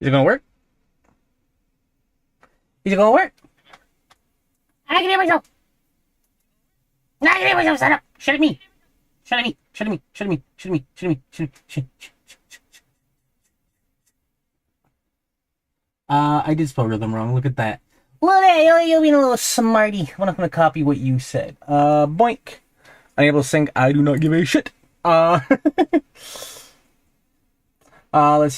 Is it gonna work? Is it gonna work? I can hear myself. I can hear myself. Shut up. Shut at me. Shut at me. Shut at me. Shut at me. Shut at me. Shut at me. Shut at me. I did spell rhythm wrong. Look at that. Look at that. You're being a little smarty. I'm not gonna copy what you said. Boink. Unable to sync. I do not give a shit. Let's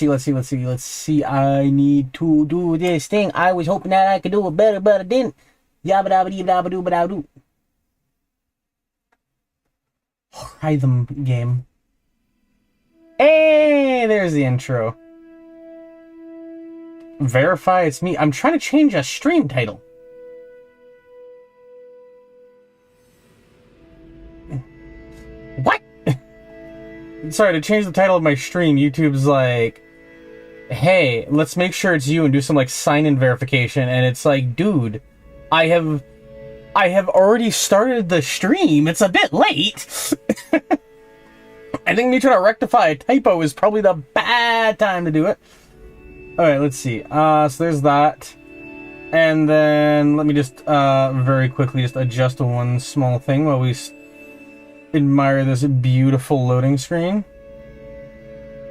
see. I need to do this thing. I was hoping that I could do it better, but I didn't. Yabba dabba dee dabba doo ba da doo. Rhythm game. Hey, there's the intro. Verify it's me. I'm trying to change a stream title. What? Sorry, to change the title of my stream, YouTube's like, hey, let's make sure it's you and do some like sign-in verification, and it's like, dude, I have already started the stream. It's a bit late. I think me trying to rectify a typo is probably the bad time to do it. Alright, let's see. So there's that. And then let me just very quickly just adjust one small thing while we admire this beautiful loading screen.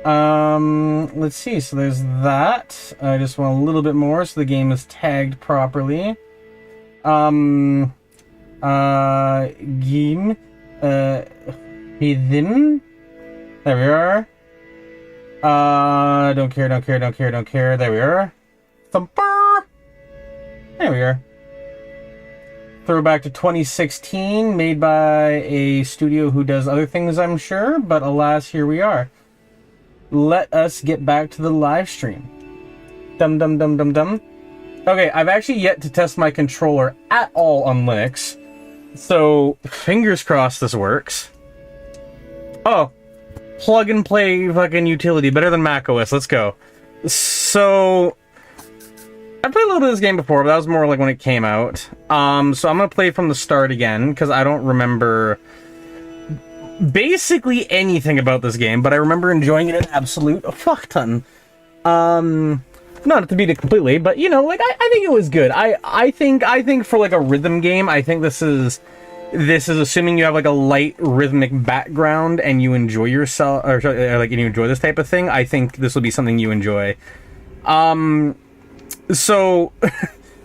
Let's see. So there's that. I just want a little bit more so the game is tagged properly. Game, hidden. There we are. Don't care. There we are. Thumper. There we are. Throwback to 2016, made by a studio who does other things, I'm sure, but alas, here we are. Let us get back to the live stream. Dum. Okay, I've actually yet to test my controller at all on Linux, so fingers crossed this works. Oh, plug and play fucking utility, better than macOS, let's go. So, I played a little bit of this game before, but that was more like when it came out. So I'm gonna play from the start again, because I don't remember basically anything about this game, but I remember enjoying it an absolute fuck ton. Not to beat it completely, but you know, like I think it was good. I think for like a rhythm game, I think this is assuming you have like a light rhythmic background and you enjoy yourself, or like you enjoy this type of thing. I think this will be something you enjoy. So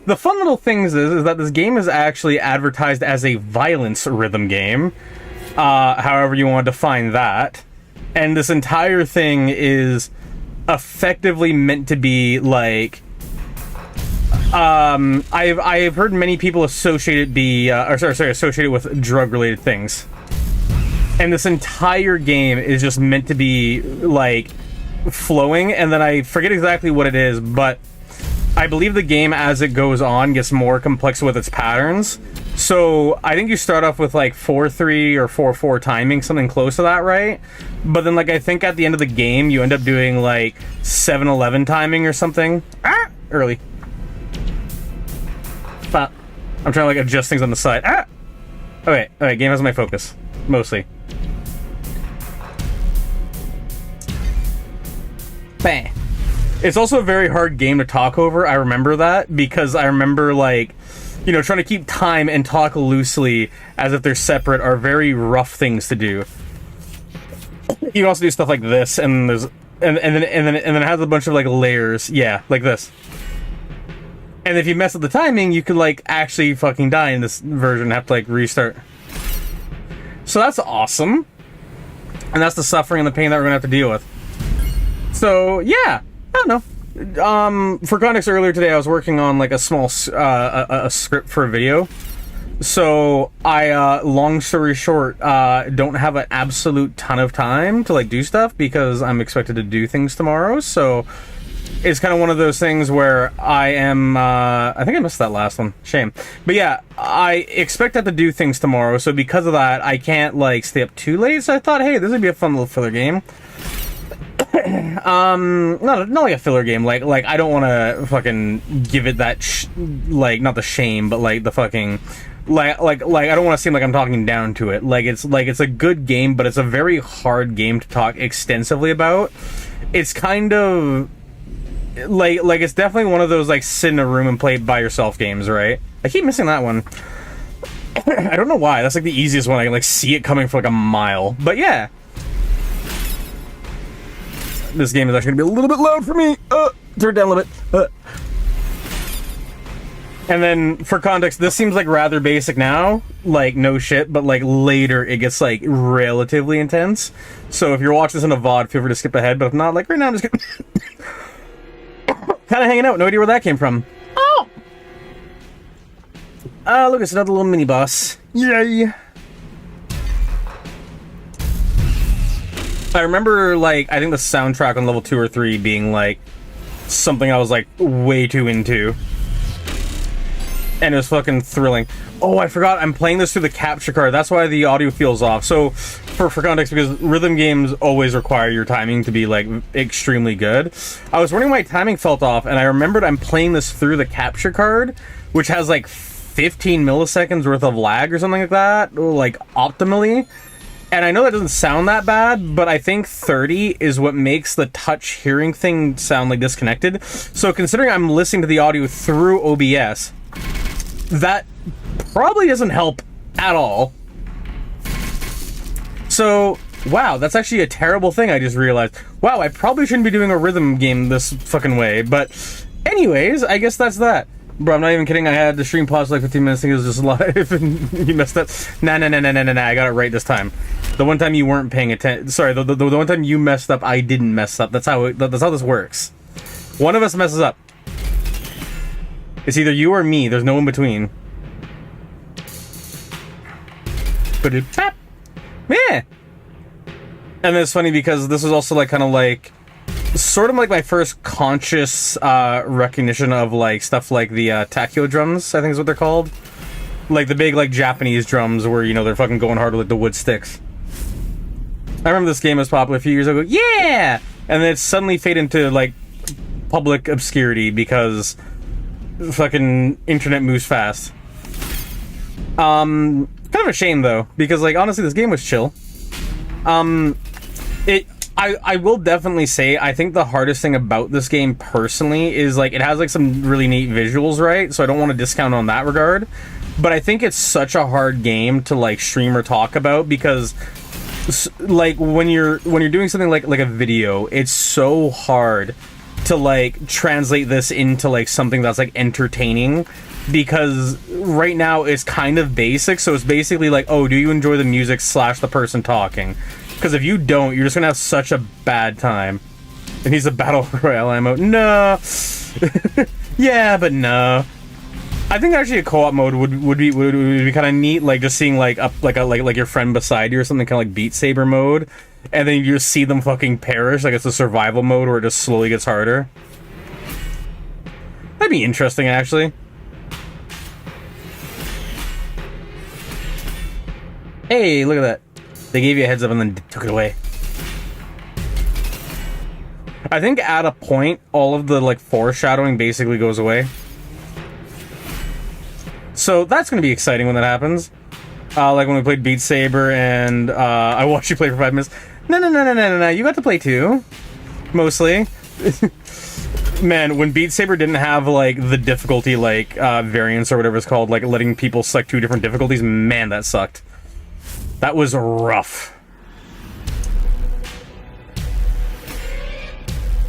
the fun little things is that this game is actually advertised as a violence rhythm game, however you want to define that, and this entire thing is effectively meant to be like I've heard many people associate it associated with drug related things, and this entire game is just meant to be like flowing, and then I forget exactly what it is, but I believe the game as it goes on gets more complex with its patterns. So I think you start off with like 4-3 or 4-4 timing, something close to that, right? But then like I think at the end of the game you end up doing like 7-11 timing or something. Early. I'm trying to like adjust things on the side. Okay, game has my focus. Mostly. Bang. It's also a very hard game to talk over, I remember that, because I remember like, you know, trying to keep time and talk loosely as if they're separate are very rough things to do. You can also do stuff like this, and there's and then it has a bunch of like layers, yeah, like this. And if you mess with the timing, you could like actually fucking die in this version and have to like restart. So that's awesome, and that's the suffering and the pain that we're gonna have to deal with. So yeah, I don't know. For context, earlier today I was working on like a small a script for a video. So I, long story short, don't have an absolute ton of time to like do stuff because I'm expected to do things tomorrow. So it's kind of one of those things where I am, I think I missed that last one. Shame. But yeah, I expect to do things tomorrow. So because of that, I can't like stay up too late. So I thought, hey, this would be a fun little filler game. Not like a filler game. Like I don't want to fucking give it that like not the shame, but like the fucking like I don't want to seem like I'm talking down to it. Like it's a good game, but it's a very hard game to talk extensively about. It's kind of like it's definitely one of those like sit in a room and play by yourself games, right? I keep missing that one. I don't know why. That's like the easiest one. I can like see it coming for like a mile. But yeah, this game is actually gonna be a little bit loud for me. Turn it down a little bit. And then, for context, this seems like rather basic now, like no shit, but like later it gets like relatively intense. So if you're watching this in a VOD, feel free to skip ahead, but if not, like right now I'm just kind of hanging out, no idea where that came from. Oh! Look, it's another little mini boss. Yay! I remember, like, I think the soundtrack on level 2 or 3 being like something I was like way too into. And it was fucking thrilling. Oh, I forgot, I'm playing this through the capture card. That's why the audio feels off. So, for context, because rhythm games always require your timing to be, like, extremely good. I was wondering why my timing felt off, and I remembered I'm playing this through the capture card, which has, like, 15 milliseconds worth of lag or something like that, like, optimally. And I know that doesn't sound that bad, but I think 30 is what makes the touch hearing thing sound, like, disconnected. So, considering I'm listening to the audio through OBS, that probably doesn't help at all. So, wow, that's actually a terrible thing I just realized. Wow, I probably shouldn't be doing a rhythm game this fucking way. But anyways, I guess that's that. Bro, I'm not even kidding. I had the stream pause for like 15 minutes. I think it was just live and you messed up. Nah. I got it right this time. The one time you weren't paying attention. Sorry, the one time you messed up, I didn't mess up. That's how this works. One of us messes up. It's either you or me. There's no in between. But yeah. And it's funny because this was also like kind of like sort of like my first conscious recognition of like stuff like the tachyo drums, I think is what they're called. Like the big like Japanese drums where, you know, they're fucking going hard with like the wood sticks. I remember this game was popular a few years ago. Yeah! And then it suddenly faded into like public obscurity because fucking internet moves fast. Kind of a shame though, because like honestly this game was chill. I will definitely say I think the hardest thing about this game personally is like it has like some really neat visuals, right? So I don't want to discount on that regard. But I think it's such a hard game to like stream or talk about because like when you're doing something like a video, it's so hard to like translate this into like something that's like entertaining, because right now it's kind of basic. So it's basically like, oh, do you enjoy the music / the person talking? Because if you don't, you're just gonna have such a bad time. And he's a battle royale ammo. No. Yeah, but no. I think actually a co-op mode would be kind of neat, like just seeing like up like your friend beside you or something, kind of like Beat Saber mode, and then you just see them fucking perish. Like it's a survival mode where it just slowly gets harder. That'd be interesting, actually. Hey, look at that. They gave you a heads up and then took it away. I think at a point, all of the like foreshadowing basically goes away. So that's going to be exciting when that happens. Like when we played Beat Saber and I watched you play for 5 minutes. No. You got to play too. Mostly. Man, when Beat Saber didn't have like the difficulty like variance or whatever it's called, like letting people select 2 different difficulties, man, that sucked. That was rough.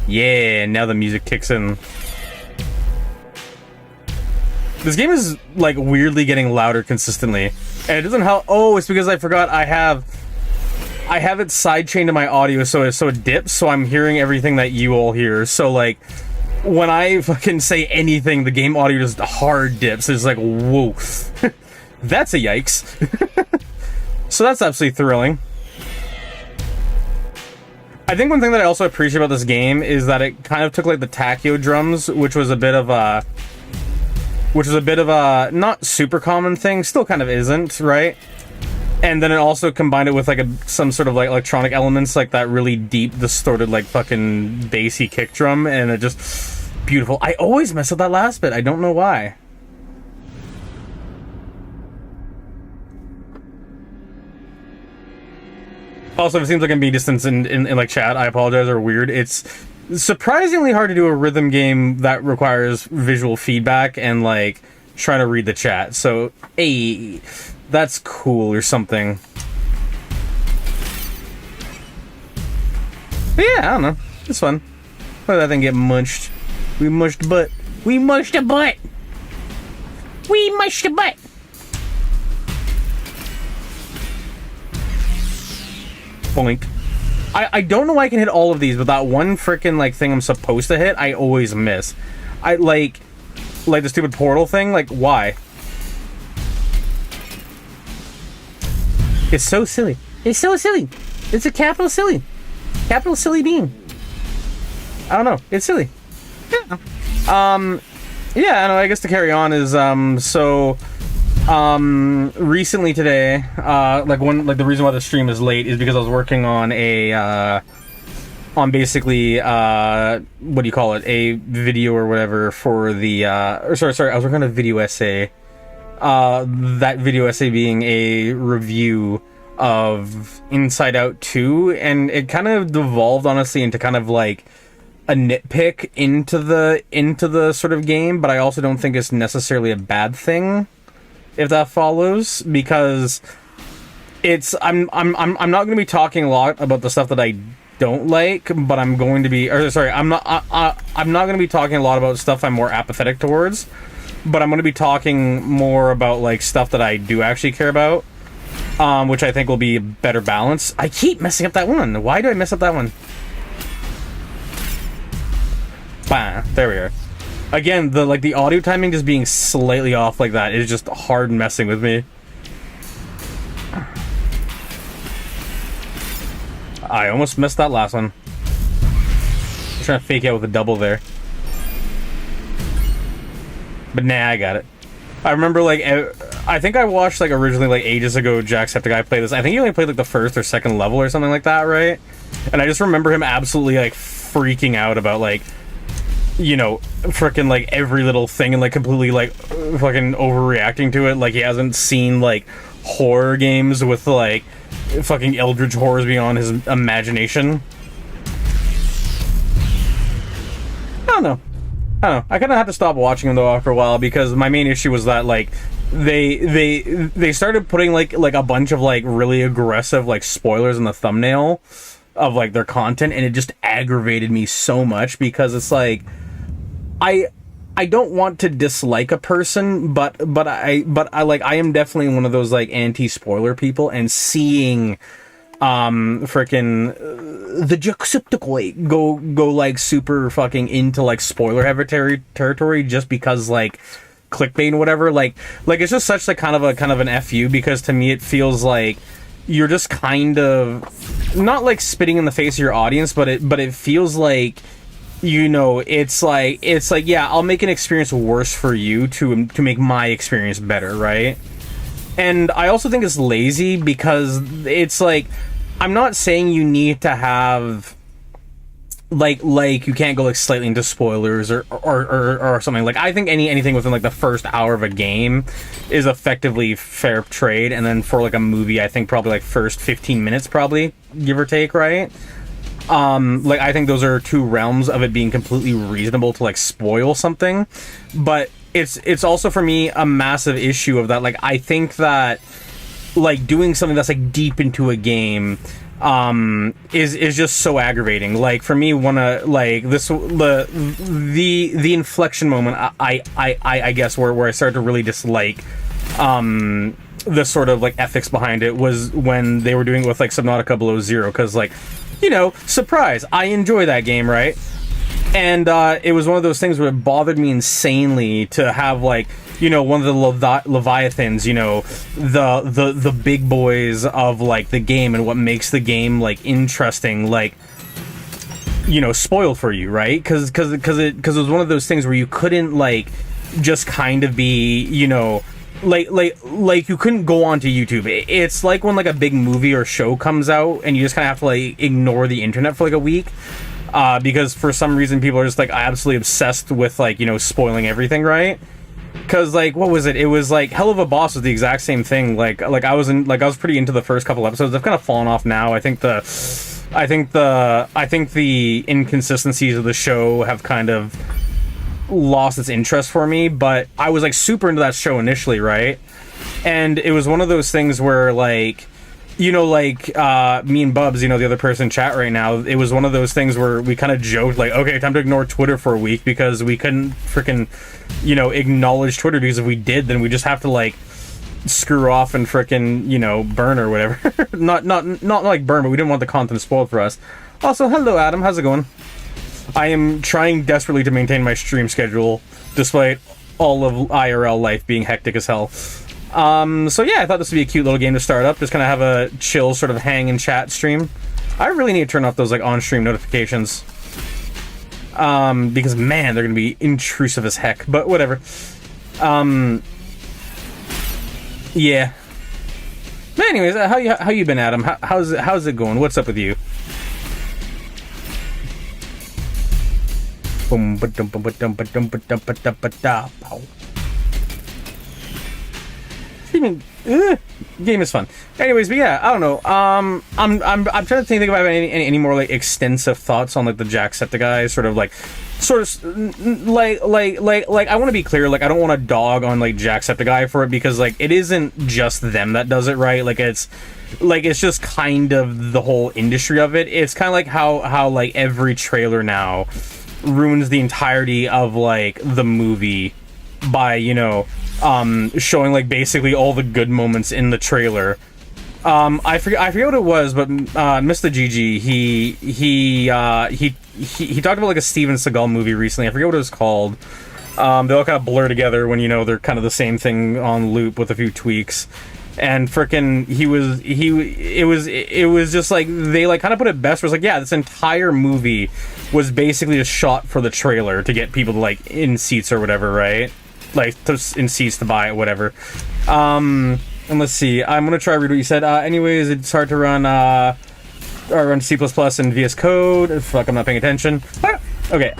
Yeah, now the music kicks in. This game is like weirdly getting louder consistently, and it doesn't help. Oh, it's because I forgot I have it sidechained to my audio, so it dips. So I'm hearing everything that you all hear. So like when I fucking say anything, the game audio just hard dips. It's like whoa, that's a yikes. So that's absolutely thrilling. I think one thing that I also appreciate about this game is that it kind of took like the tachyo drums, which was a bit of a not super common thing, still kind of isn't, right? And then it also combined it with like some sort of like electronic elements, like that really deep, distorted, like fucking bassy kick drum, and it just beautiful. I always mess up that last bit. I don't know why. Also, if it seems like I'm being distant in like chat, I apologize, or weird. It's surprisingly hard to do a rhythm game that requires visual feedback and like trying to read the chat. So, hey, that's cool or something. But yeah, I don't know. It's fun. Look at that thing get munched. We mushed butt. We mushed a butt. We mushed a butt. Boink. I don't know why I can hit all of these, but that one freaking like thing I'm supposed to hit, I always miss. I like the stupid portal thing. Like, why? It's so silly. It's so silly. It's a capital silly. Capital silly bean. I don't know. It's silly. Yeah. Yeah, I know, I guess to carry on is, recently today, the reason why the stream is late is because I was working on basically, what do you call it, a video or whatever for the, I was working on a video essay, that video essay being a review of Inside Out 2, and it kind of devolved, honestly, into kind of, like, a nitpick into the sort of game, but I also don't think it's necessarily a bad thing, if that follows, because I'm not going to be talking a lot about the stuff that I don't like, but I'm going to be, I'm not going to be talking a lot about stuff I'm more apathetic towards, but I'm going to be talking more about like stuff that I do actually care about, which I think will be a better balance. I keep messing up that one. Why do I mess up that one? Bah, there we are. Again, the audio timing just being slightly off like that is just hard messing with me. I almost missed that last one. I'm trying to fake out with a double there. But nah, I got it. I remember, like, I think I watched, like, originally, like, ages ago, Jacksepticeye play this. I think he only played, like, the first or second level or something like that, right? And I just remember him absolutely, like, freaking out about, like, you know, frickin' like every little thing and like completely like fucking overreacting to it. Like he hasn't seen like horror games with like fucking eldritch horrors beyond his imagination. I don't know. I kind of had to stop watching them though after a while because my main issue was that like they started putting like a bunch of like really aggressive like spoilers in the thumbnail of like their content, and it just aggravated me so much because it's like I don't want to dislike a person, but I am definitely one of those like anti-spoiler people, and seeing frickin' the Jacksepticeye go like super fucking into like spoiler heavy territory just because like clickbait and whatever, like it's just such like kind of an FU, because to me it feels like you're just kind of not like spitting in the face of your audience, but it feels like, you know, it's like yeah, I'll make an experience worse for you to make my experience better, right? And I also think it's lazy because it's like, I'm not saying you need to have like you can't go like slightly into spoilers or something. Like I think anything within like the first hour of a game is effectively fair trade, and then for like a movie I think probably like first 15 minutes probably, give or take, right? Like I think those are two realms of it being completely reasonable to like spoil something, but it's also for me a massive issue of that. Like I think that like doing something that's like deep into a game is just so aggravating. Like for me, like this the inflection moment I guess where I started to really dislike the sort of like ethics behind it was when they were doing it with like Subnautica Below Zero, because like, you know, surprise, I enjoy that game, right? And it was one of those things where it bothered me insanely to have like, you know, one of the Leviathans, you know, the big boys of like the game and what makes the game like interesting, like, you know, spoiled for you, right? Because it was one of those things where you couldn't like just kind of be, you know, like you couldn't go onto YouTube. It's like when like a big movie or show comes out and you just kind of have to like ignore the internet for like a week, because for some reason people are just like absolutely obsessed with like, you know, spoiling everything, right? Because like, what was it? It was like Hell of a Boss was the exact same thing. Like I was pretty into the first couple episodes. I've kind of fallen off now. I think the I think the inconsistencies of the show have kind of lost its interest for me, but I was like super into that show initially, right? And it was one of those things where like, you know, like me and Bubs, you know, the other person in chat right now, it was one of those things where we kind of joked like, okay, time to ignore Twitter for a week because we couldn't freaking, you know, acknowledge Twitter, because if we did, then we just have to like screw off and frickin', you know, burn or whatever. not like burn, but we didn't want the content spoiled for us. Also, hello Adam, how's it going? I am trying desperately to maintain my stream schedule despite all of IRL life being hectic as hell. So yeah, I thought this would be a cute little game to start up, just kind of have a chill sort of hang and chat stream. I really need to turn off those like on-stream notifications, because man, they're gonna be intrusive as heck, but whatever. Yeah. But anyways, how you been, Adam? How's it going? What's up with you? Boom, ba-dum, ba-dum, ba-dum, ba-dum, ba-dum, ba-da, pow. Game is fun. Anyways, but yeah, I don't know. I'm trying to think about any more like extensive thoughts on like the Jacksepticeye like I want to be clear, like I don't want to dog on like Jacksepticeye for it, because like it isn't just them that does it, right? Like it's just kind of the whole industry of it. It's kind of like how like every trailer now ruins the entirety of like the movie by, you know, showing like basically all the good moments in the trailer. I forget what it was, but Mr. GG, he talked about like a Steven Seagal movie recently. I forget what it was called. They all kind of blur together when, you know, they're kind of the same thing on loop with a few tweaks. And frickin' it was just like, they like kind of put it best, where it's like, yeah, this entire movie was basically just shot for the trailer to get people to like in seats or whatever, right? Like in seats to buy it, whatever. And let's see, I'm gonna try to read what you said. Anyways, it's hard to run C++ in VS Code. Fuck, I'm not paying attention. Okay.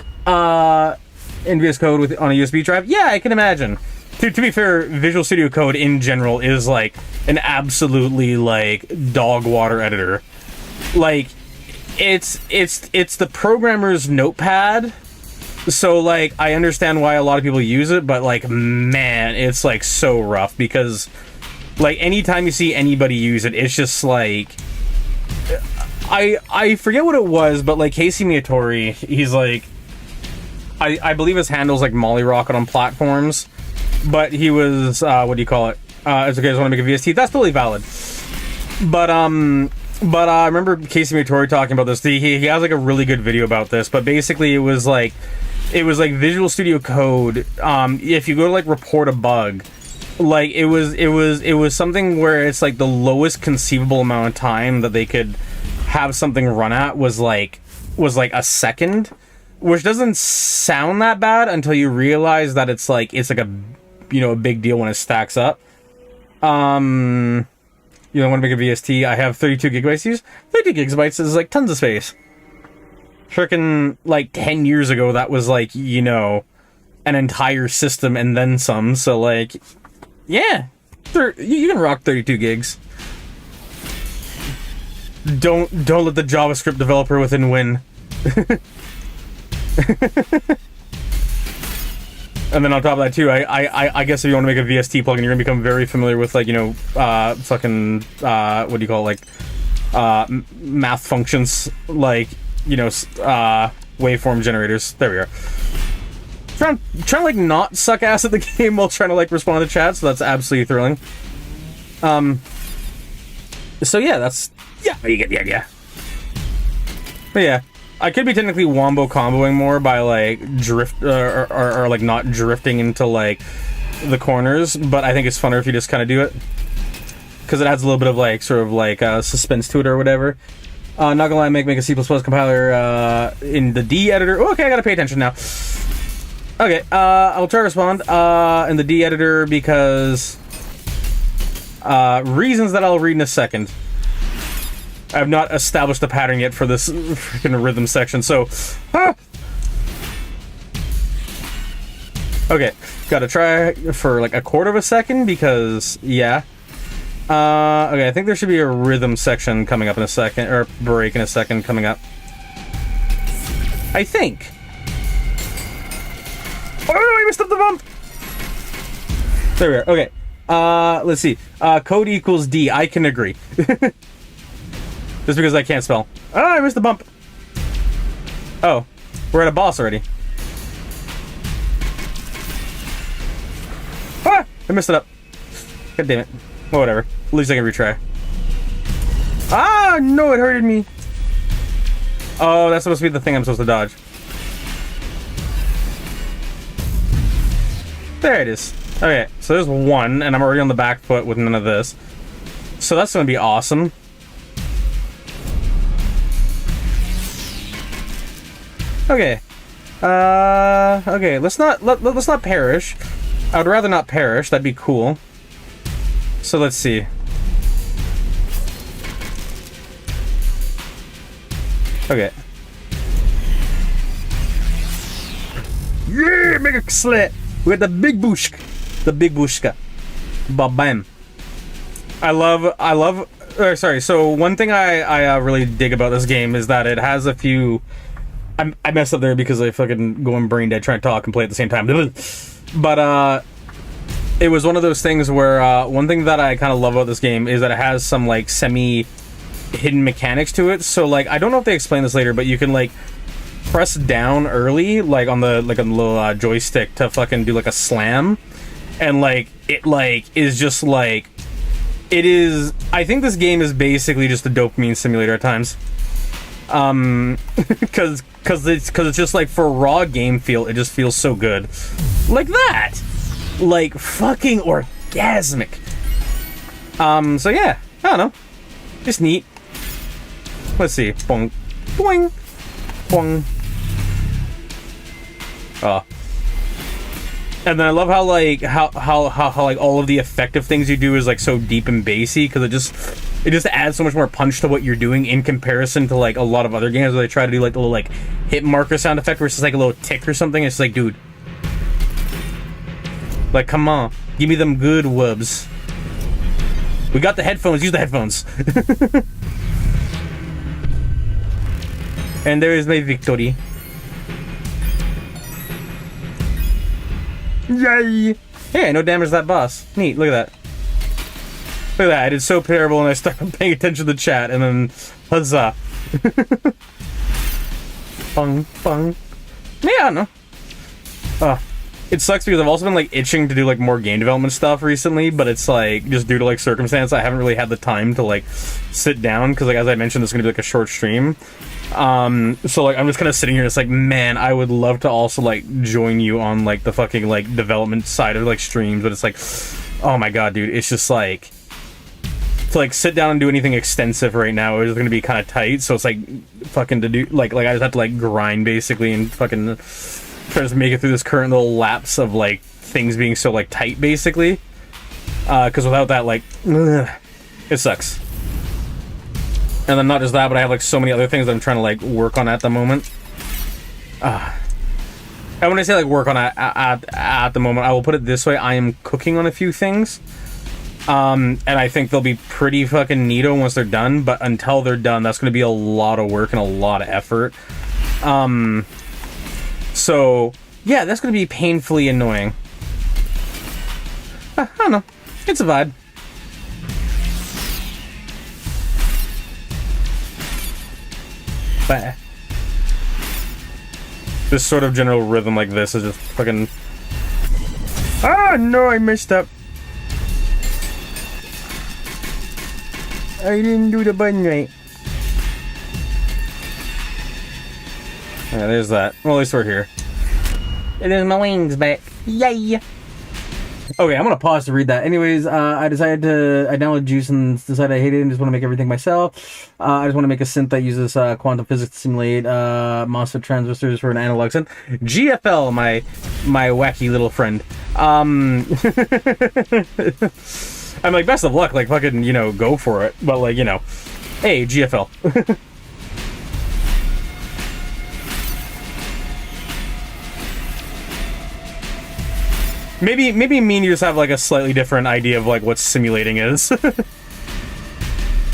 In VS Code on a USB drive? Yeah, I can imagine. To be fair, Visual Studio Code in general is like an absolutely like dog water editor. Like it's the programmer's notepad. So like I understand why a lot of people use it, but like man, it's like so rough, because like anytime you see anybody use it, it's just like I forget what it was, but like Casey Miyatori, he's like, I believe his handle's like Molly Rocket on platforms, but he was what do you call it? It's okay, I just want to make a VST. That's totally valid. But I remember Casey Miyatori talking about this. He has like a really good video about this, but basically it was like Visual Studio Code. If you go to like report a bug, like it was something where it's like the lowest conceivable amount of time that they could have something run at was like a second, which doesn't sound that bad until you realize that it's like a, you know, a big deal when it stacks up. You know, I want to make a VST. I have 32 gigabytes to use. 32 gigabytes is like tons of space. Frickin' like 10 years ago, that was like, you know, an entire system and then some. So like, yeah, you can rock 32 gigs. Don't let the JavaScript developer within win. And then on top of that too, I guess if you want to make a VST plugin, you're gonna become very familiar with like, you know, fucking what do you call it? Like math functions, like, you know, waveform generators. There we are. Trying to like not suck ass at the game while trying to like respond to chat, so that's absolutely thrilling. So yeah, that's you get the idea. But yeah, I could be technically wombo comboing more by like drift or like not drifting into like the corners, but I think it's funner if you just kind of do it, because it adds a little bit of like sort of like suspense to it or whatever. Not gonna lie, make a C++ compiler in the D editor. Oh, okay, I gotta pay attention now. Okay, I'll try to respond in the D editor because reasons that I'll read in a second. I have not established a pattern yet for this freaking rhythm section, so... Okay, gotta try for like a quarter of a second because, yeah. Okay, I think there should be a rhythm section coming up in a second, or break in a second coming up. I think. Oh, I missed up the bump! There we are. Okay. Let's see. Code equals D. I can agree. Just because I can't spell. Oh, I missed the bump. Oh, we're at a boss already. Ah! I messed it up. God damn it. Well, whatever. At least I can retry. Ah, no, it hurted me. Oh, that's supposed to be the thing I'm supposed to dodge. There it is. Okay, so there's one, and I'm already on the back foot with none of this. So that's gonna be awesome. Okay. Okay, let's not perish. I would rather not perish, that'd be cool. So let's see. Okay. Yeah, mega slit! We got the big booshka. The big booshka. Ba-bam. I love, sorry, so one thing I really dig about this game is that it has a few... I messed up there because I fucking going brain dead trying to talk and play at the same time. But, it was one of those things where, one thing that I kind of love about this game is that it has some, like, semi-hidden mechanics to it. So, like, I don't know if they explain this later, but you can, like, press down early, like, on the little, joystick to fucking do, like, a slam. And, like, it, like, is just, like... It is... I think this game is basically just a dopamine simulator at times. Because it's just, like, for raw game feel, it just feels so good. Like that! Like, fucking orgasmic. So yeah, I don't know. Just neat. Let's see. Boing. Boing. Boing. Oh. And then I love how, like, how like, all of the effective things you do is, like, so deep and bassy, because it just adds so much more punch to what you're doing in comparison to, like, a lot of other games where they try to do, like, the little, like, hit marker sound effect where it's just, like, a little tick or something. It's like, dude. Like, come on. Give me them good wubs. We got the headphones. Use the headphones. And there is my victory. Yay! Hey, no damage to that boss. Neat, look at that. Look at that, I did so terrible and I started paying attention to the chat and then... Huzzah. Bung, bung. Yeah, I don't know. It sucks because I've also been, like, itching to do, like, more game development stuff recently, but it's, like, just due to, like, circumstance, I haven't really had the time to, like, sit down, because, like, as I mentioned, this is gonna be, like, a short stream. So, like, I'm just kind of sitting here, it's like, man, I would love to also, like, join you on, like, the fucking, like, development side of, like, streams, but it's like, oh my god, dude, it's just, like, to, like, sit down and do anything extensive right now is gonna be kind of tight, so it's, like, fucking to do, like, I just have to, like, grind, basically, and fucking... try to make it through this current little lapse of, like, things being so, like, tight, basically. Because without that, like, it sucks. And then not just that, but I have, like, so many other things that I'm trying to, like, work on at the moment. And when I say, like, work on at the moment, I will put it this way, I am cooking on a few things. And I think they'll be pretty fucking neato once they're done, but until they're done, that's going to be a lot of work and a lot of effort. So, yeah, that's going to be painfully annoying. I don't know. It's a vibe. Bah. This sort of general rhythm like this is just fucking... Ah, no, I messed up. I didn't do the button right. Yeah, there's that. Well, at least we're here. There's my wings back. Yay! Okay, I'm gonna pause to read that. Anyways, I downloaded Juice and decided I hate it and just want to make everything myself. I just want to make a synth that uses quantum physics to simulate MOSFET transistors for an analog synth. GFL, my wacky little friend. I'm like, best of luck, like, fucking, you know, go for it. But, like, you know, hey, GFL. Maybe me and you just have, like, a slightly different idea of, like, what simulating is.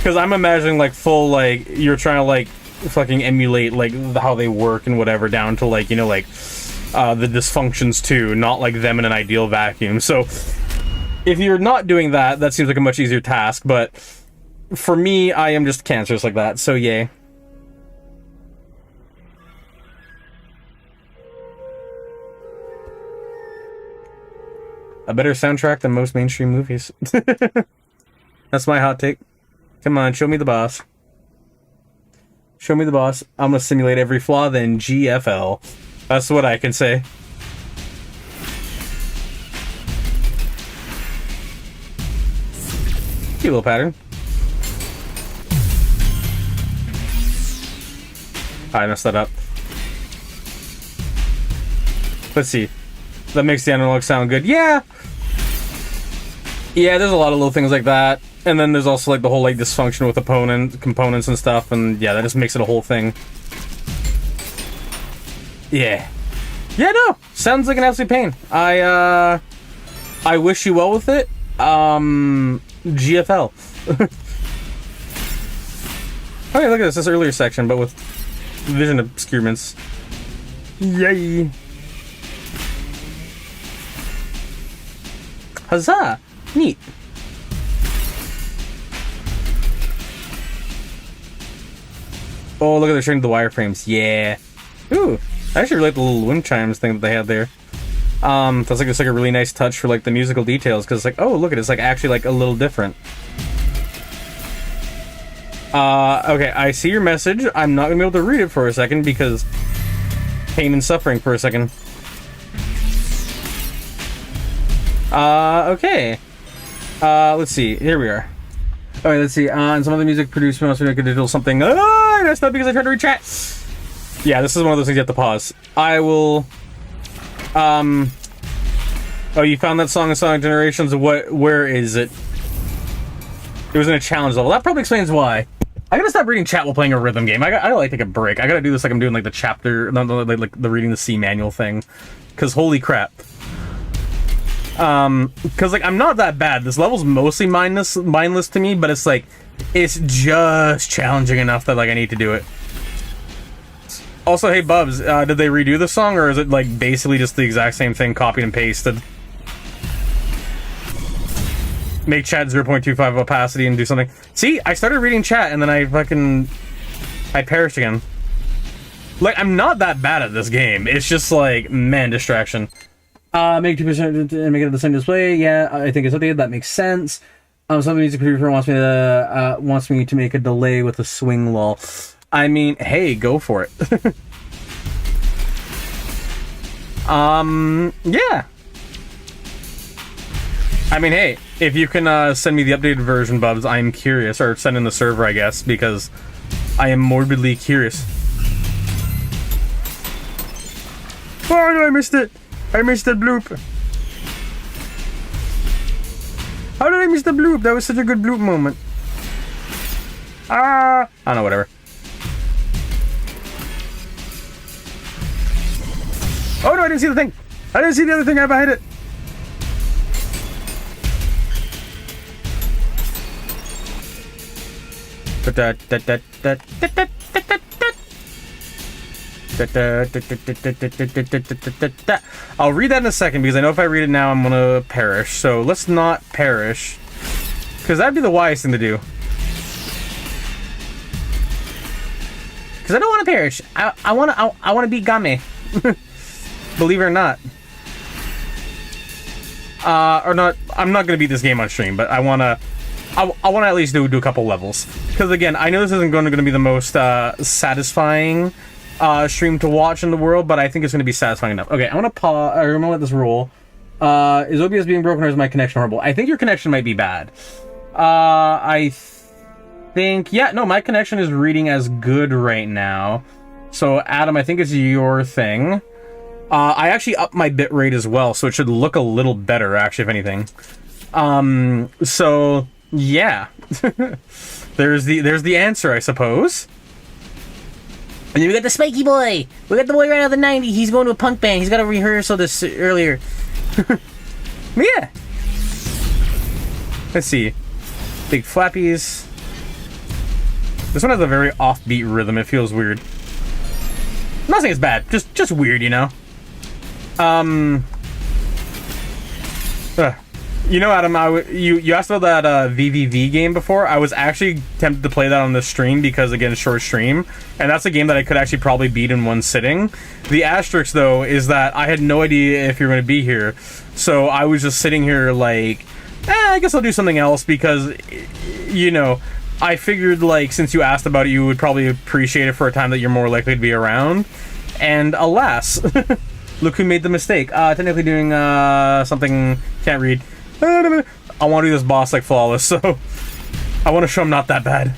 Because I'm imagining, like, full, like, you're trying to, like, fucking emulate, like, how they work and whatever, down to, like, you know, like, the dysfunctions, too, not, like, them in an ideal vacuum. So, if you're not doing that, that seems like a much easier task, but for me, I am just cancerous like that, so yay. A better soundtrack than most mainstream movies. That's my hot take. Come on, show me the boss. Show me the boss. I'm gonna simulate every flaw, then GFL. That's what I can say. Cute little pattern. I messed that up. Let's see. That makes the analog sound good. Yeah! Yeah, there's a lot of little things like that. And then there's also, like, the whole, like, dysfunction with components and stuff, and yeah, that just makes it a whole thing. Yeah. Yeah, no! Sounds like an absolute pain. I wish you well with it. GFL. Okay, look at this earlier section, but with vision obscurements. Yay! Huzzah! Neat. Oh, look at they're showing the wireframes. Yeah. Ooh. I actually really like the little wind chimes thing that they had there. That's like it's like a really nice touch for like the musical details, because it's like, oh, look at it, it's like actually like a little different. Okay, I see your message. I'm not gonna be able to read it for a second because pain and suffering for a second. Okay. Let's see. Here we are. Alright, let's see. And some of the music produced must be like a digital something. Ah, that's not because I tried to read chat. Yeah, this is one of those things you have to pause. I will... Oh, you found that song in Sonic Generations? Where is it? It was in a challenge level. That probably explains why. I gotta stop reading chat while playing a rhythm game. I gotta like take a break. I gotta do this like I'm doing like the chapter, like the reading the C manual thing. Cause holy crap. Cause like I'm not that bad. This level's mostly mindless to me, but it's like it's just challenging enough that like I need to do it. Also, hey Bubs, did they redo the song, or is it like basically just the exact same thing copied and pasted? Make chat 0.25 opacity and do something. See, I started reading chat and then I perished again. Like, I'm not that bad at this game. It's just like, man, distraction. Make 2% and make it the same display. Yeah, I think it's updated. That makes sense. Some music producer wants me to make a delay with a swing lull. I mean, hey, go for it. Yeah. I mean, hey, if you can send me the updated version, Bubs, I'm curious. Or send in the server, I guess, because I am morbidly curious. Oh no, I missed it! I missed the bloop! How did I miss the bloop? That was such a good bloop moment. Ah! I don't know, whatever. Oh no, I didn't see the thing! I didn't see the other thing right behind it! I'll read that in a second because I know if I read it now I'm gonna perish. So let's not perish, because that'd be the wise thing to do. Because I don't want to perish. I want to beat Game. Believe it or not. Or not. I'm not gonna beat this game on stream, but I wanna at least do a couple levels. Because again, I know this isn't going to be the most satisfying stream to watch in the world, but I think it's going to be satisfying enough. Okay, I'm going to pause. I'm going to let this roll. Is OBS being broken or is my connection horrible? I think your connection might be bad. I think... Yeah, no, my connection is reading as good right now. So, Adam, I think it's your thing. I actually upped my bitrate as well, so it should look a little better, actually, if anything. So... Yeah. there's the answer, I suppose. And then we got the spiky boy. We got the boy right out of the 90s. He's going to a punk band. He's got a rehearsal this earlier. Yeah. Let's see. Big flappies. This one has a very offbeat rhythm. It feels weird. I'm not saying it's bad. Just weird, you know? You know, Adam, you asked about that VVV game before. I was actually tempted to play that on the stream because, again, short stream. And that's a game that I could actually probably beat in one sitting. The asterisk, though, is that I had no idea if you were going to be here. So I was just sitting here like, I guess I'll do something else because, you know, I figured, like, since you asked about it, you would probably appreciate it for a time that you're more likely to be around. And alas, look who made the mistake. Technically doing something, can't read. I want to do this boss like flawless, so I want to show him not that bad.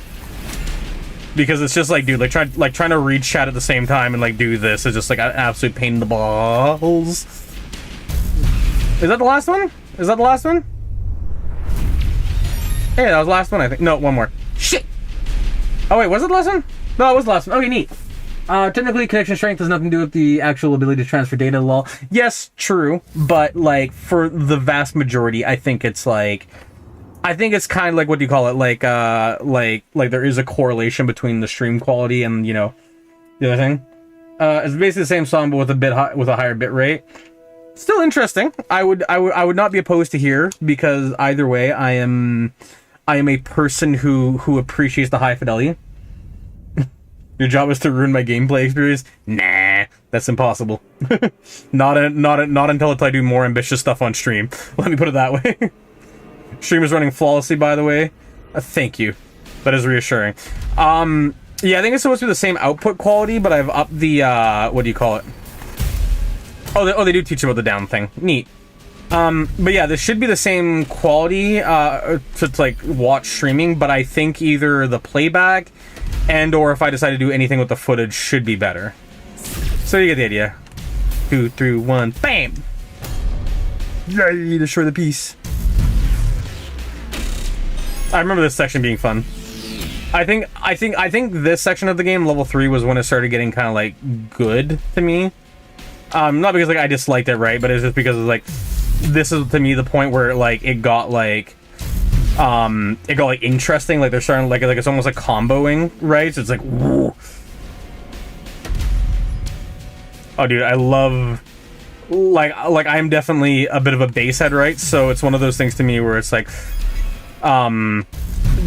Because it's just like, dude, trying to read chat at the same time and like do this is just like an absolute pain in the balls. Is that the last one? Is that the last one? Hey, that was the last one, I think. No, one more. Shit! Oh wait, was it the last one? No, it was the last one. Okay, neat. Technically, connection strength has nothing to do with the actual ability to transfer data, lol. Yes, true, but, like, for the vast majority, I think it's, like... I think it's kind of like, what do you call it? Like there is a correlation between the stream quality and, you know, the other thing. It's basically the same song, but with a higher bit rate. Still interesting. I would not be opposed to here, because either way, I am a person who appreciates the high fidelity. Your job is to ruin my gameplay experience? Nah, that's impossible. not until I do more ambitious stuff on stream. Let me put it that way. Stream is running flawlessly, by the way. Thank you. That is reassuring. Yeah, I think it's supposed to be the same output quality, but I've upped the, what do you call it? Oh, they do teach about the down thing. Neat. But yeah, this should be the same quality, to like, watch streaming, but I think either the playback and or if I decide to do anything with the footage should be better. So you get the idea. 2, 3, 1, BAM! Yay, destroy the piece. I remember this section being fun. I think this section of the game, level 3, was when it started getting kind of like good to me. Not because like I disliked it, right? But it's just because it's like this is to me the point where like it got interesting. Like they're starting like it's almost like comboing, right? So it's like, woo. Oh, dude, I love like I'm definitely a bit of a bass head, right? So it's one of those things to me where it's like,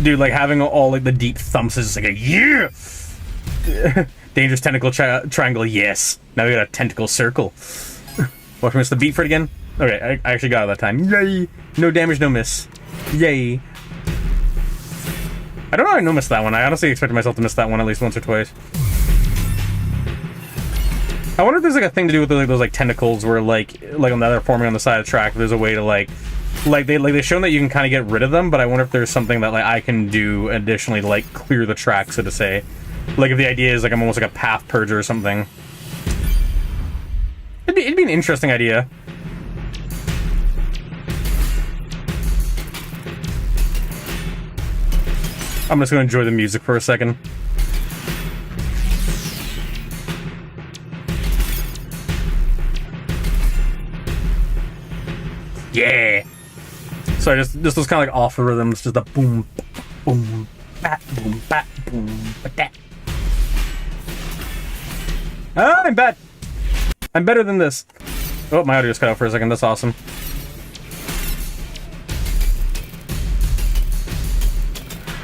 dude, like having all like the deep thumps is just like a yeah. Dangerous tentacle triangle, yes. Now we got a tentacle circle. Watch me miss the beat for it again. Okay, I actually got it that time. Yay! No damage, no miss. Yay! I don't know how I no miss that one. I honestly expected myself to miss that one at least once or twice. I wonder if there's like a thing to do with those like tentacles where like on the other forming on the side of the track, there's a way to like they've shown that you can kind of get rid of them, but I wonder if there's something that like I can do additionally to like clear the track, so to say. Like if the idea is like I'm almost like a path purger or something. It'd be an interesting idea. I'm just gonna enjoy the music for a second. Yeah. Sorry, just those kind of like off rhythms, just a boom, boom, bat, boom, bat, boom, bat. Ah, I'm bad. I'm better than this. Oh, my audio just cut out for a second. That's awesome.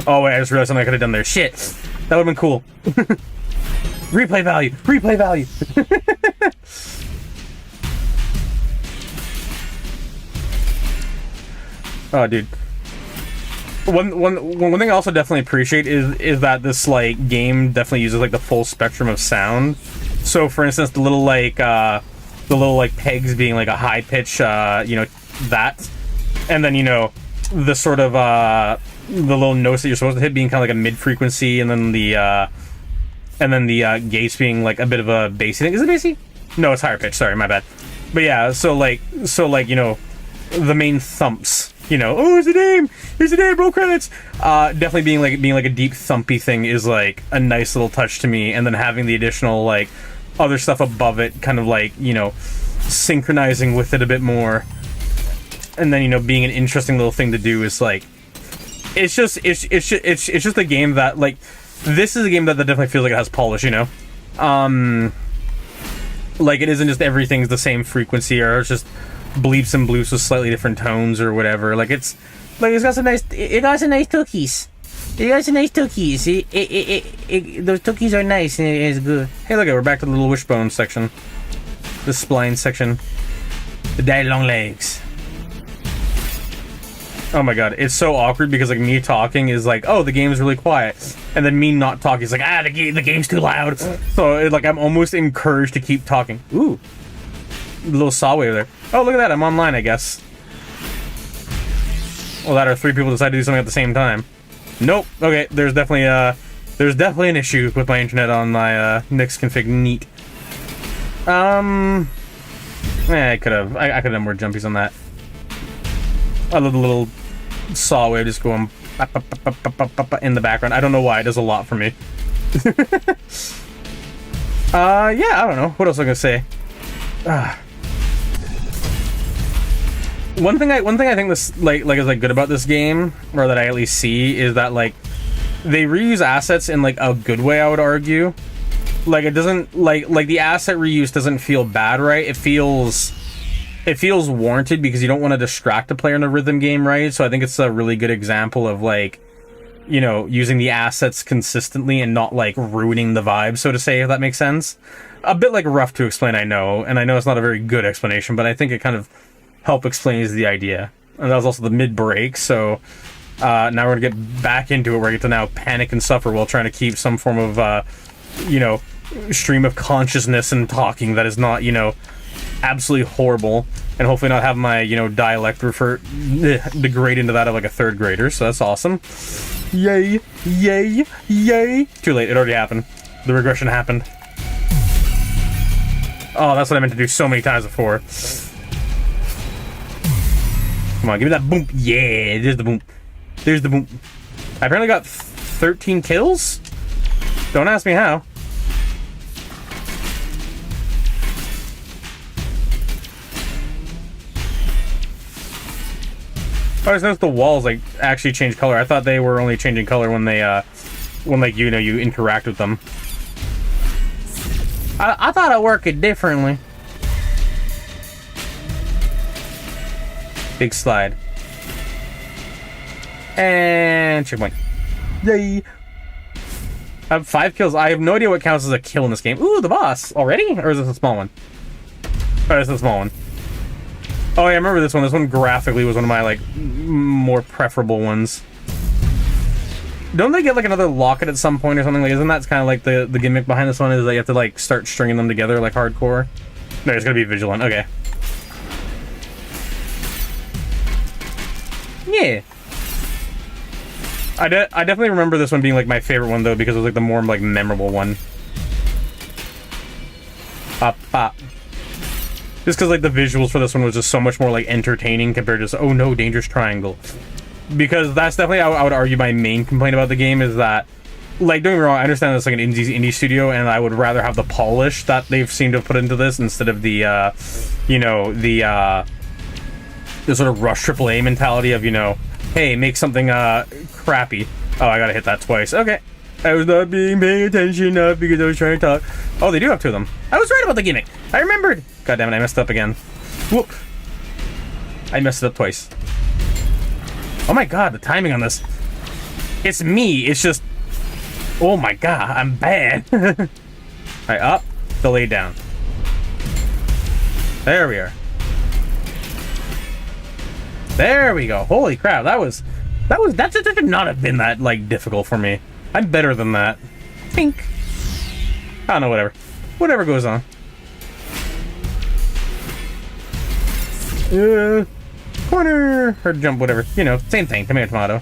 Oh wait, I just realized something I could have done there. Shit, that would have been cool. Replay value. Replay value. Oh, dude. One thing I also definitely appreciate is that this like game definitely uses like the full spectrum of sound. So, for instance, the little pegs being like a high pitch, you know, that, and then you know the sort of the little notes that you're supposed to hit being kind of like a mid frequency, and then the gates being like a bit of a bassy thing. Is it bassy? No, it's higher pitch. Sorry, my bad. But yeah, so like you know, the main thumps. You know, oh, here's the name, roll credits. Definitely being like a deep thumpy thing is like a nice little touch to me, and then having the additional like other stuff above it, kind of like, you know, synchronizing with it a bit more, and then, you know, being an interesting little thing to do is like, it's just a game that like this is a game that definitely feels like it has polish, you know? Like, it isn't just everything's the same frequency, or it's just bleeps and bloops with slightly different tones or whatever. Like, it's got some nice, it got some nice cookies. It got some nice cookies. Those cookies are nice and it's good. Hey, look, we're back to the little wishbone section. The spline section. The daddy long legs. Oh my god, it's so awkward because like me talking is like, oh, the game's really quiet, and then me not talking is like, the game's too loud. So like I'm almost encouraged to keep talking. Ooh, little saw wave there. Oh, look at that, I'm online, I guess. Well, that are 3 people decide to do something at the same time. Nope. Okay, there's definitely an issue with my internet on my Nix config. Neat. I could have done more jumpies on that. I love the little saw wave just going in the background. I don't know why, it does a lot for me. Yeah, I don't know. What else was I gonna say? One thing I think this like is like good about this game, or that I at least see, is that like they reuse assets in like a good way, I would argue. Like it doesn't like the asset reuse doesn't feel bad, right? It feels warranted because you don't want to distract a player in a rhythm game, right? So I think it's a really good example of like, you know, using the assets consistently and not like ruining the vibe, so to say, if that makes sense. A bit like rough to explain, I know, and I know it's not a very good explanation, but I think it kind of help explains the idea. And that was also the mid break, so now we're gonna get back into it where I get to now panic and suffer while trying to keep some form of you know, stream of consciousness and talking that is not, you know, absolutely horrible, and hopefully not have my, you know, dialect degrade into that of like a 3rd grader. So that's awesome. Yay, yay, yay. Too late, it already happened. The regression happened. Oh, that's what I meant to do so many times before. Come on, give me that boom. Yeah, there's the boom. There's the boom. I apparently got 13 kills? Don't ask me how. I just noticed the walls like actually change color. I thought they were only changing color when they when like, you know, you interact with them. I thought it worked differently. Big slide. And checkpoint. Yay! I have 5 kills. I have no idea what counts as a kill in this game. Ooh, the boss already? Or is this a small one? Oh, this is a small one. Oh, yeah, I remember this one. This one graphically was one of my, like, more preferable ones. Don't they get, like, another locket at some point or something? Like, isn't that kind of like the gimmick behind this one, is that you have to, like, start stringing them together, like, hardcore? No, it's gonna be vigilant. Okay. Yeah. I definitely remember this one being, like, my favorite one, though, because it was, like, the more, like, memorable one. Pop, pop. Just because, like, the visuals for this one was just so much more, like, entertaining compared to just, oh no, dangerous triangle. Because that's definitely, I would argue, my main complaint about the game is that, like, don't get me wrong, I understand it's like an indie studio, and I would rather have the polish that they've seemed to have put into this instead of the, you know, the sort of rush AAA mentality of, you know, hey, make something, crappy. Oh, I gotta hit that twice. Okay. I was not paying attention enough because I was trying to talk. Oh, they do have 2 of them. I was right about the gimmick. I remembered. God damn it, I messed up again. Whoop. I messed it up twice. Oh my god, the timing on this. It's me. It's just... Oh my god, I'm bad. Alright, up. Delayed down. There we are. There we go. Holy crap, that should not have been that, like, difficult for me. I'm better than that. Pink. I don't know, whatever. Whatever goes on. Corner! Or jump, whatever. You know, same thing. Tomato, tomato.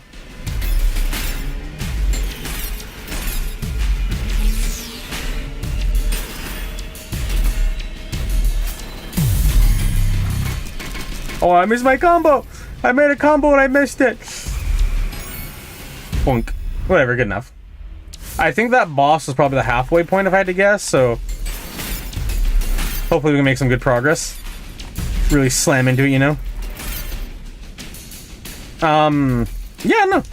Oh, I missed my combo! I made a combo and I missed it! Boink. Whatever, good enough. I think that boss is probably the halfway point if I had to guess, so... Hopefully we can make some good progress. Really slam into it, you know? Yeah, no.